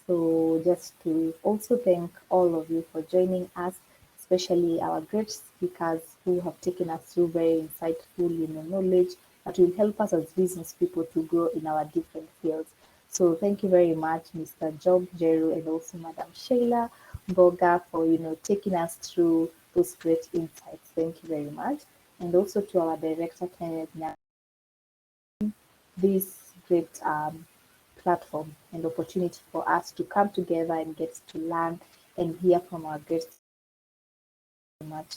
So just to also thank all of you for joining us, especially our great speakers who have taken us through very insightful, knowledge that will help us as business people to grow in our different fields. So thank you very much, Mr. Job Jeru, and also Madam Sheila Boga for taking us through those great insights. Thank you very much. And also to our director, Kenneth Nya, this great platform and opportunity for us to come together and get to learn and hear from our guests much,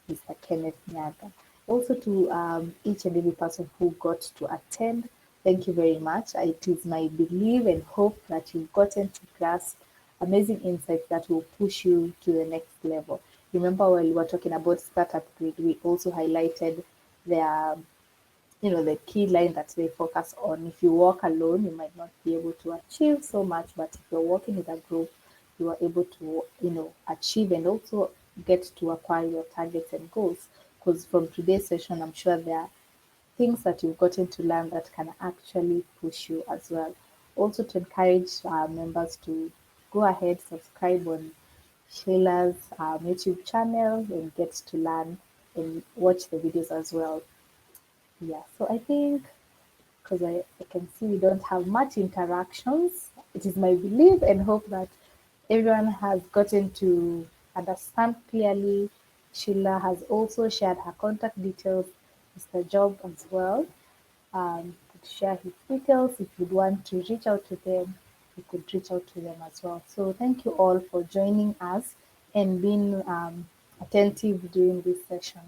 Mr. Kenneth Nyaga. Also to each and every person who got to attend, thank you very much. It is my belief and hope that you've gotten to grasp amazing insights that will push you to the next level. Remember, while we were talking about startup grid, we also highlighted their the key line that they focus on. If you walk alone, you might not be able to achieve so much, but if you're working with a group, you are able to, achieve and also get to acquire your targets and goals. Because from today's session, I'm sure there are things that you've gotten to learn that can actually push you as well. Also to encourage our members to go ahead, subscribe on Sheila's YouTube channel and get to learn and watch the videos as well. Yeah, so I think because I can see we don't have much interactions, it is my belief and hope that everyone has gotten to understand clearly. Sheila has also shared her contact details, Mr. Job as well. Could share his details. If you'd want to reach out to them, you could reach out to them as well. So thank you all for joining us and being attentive during this session.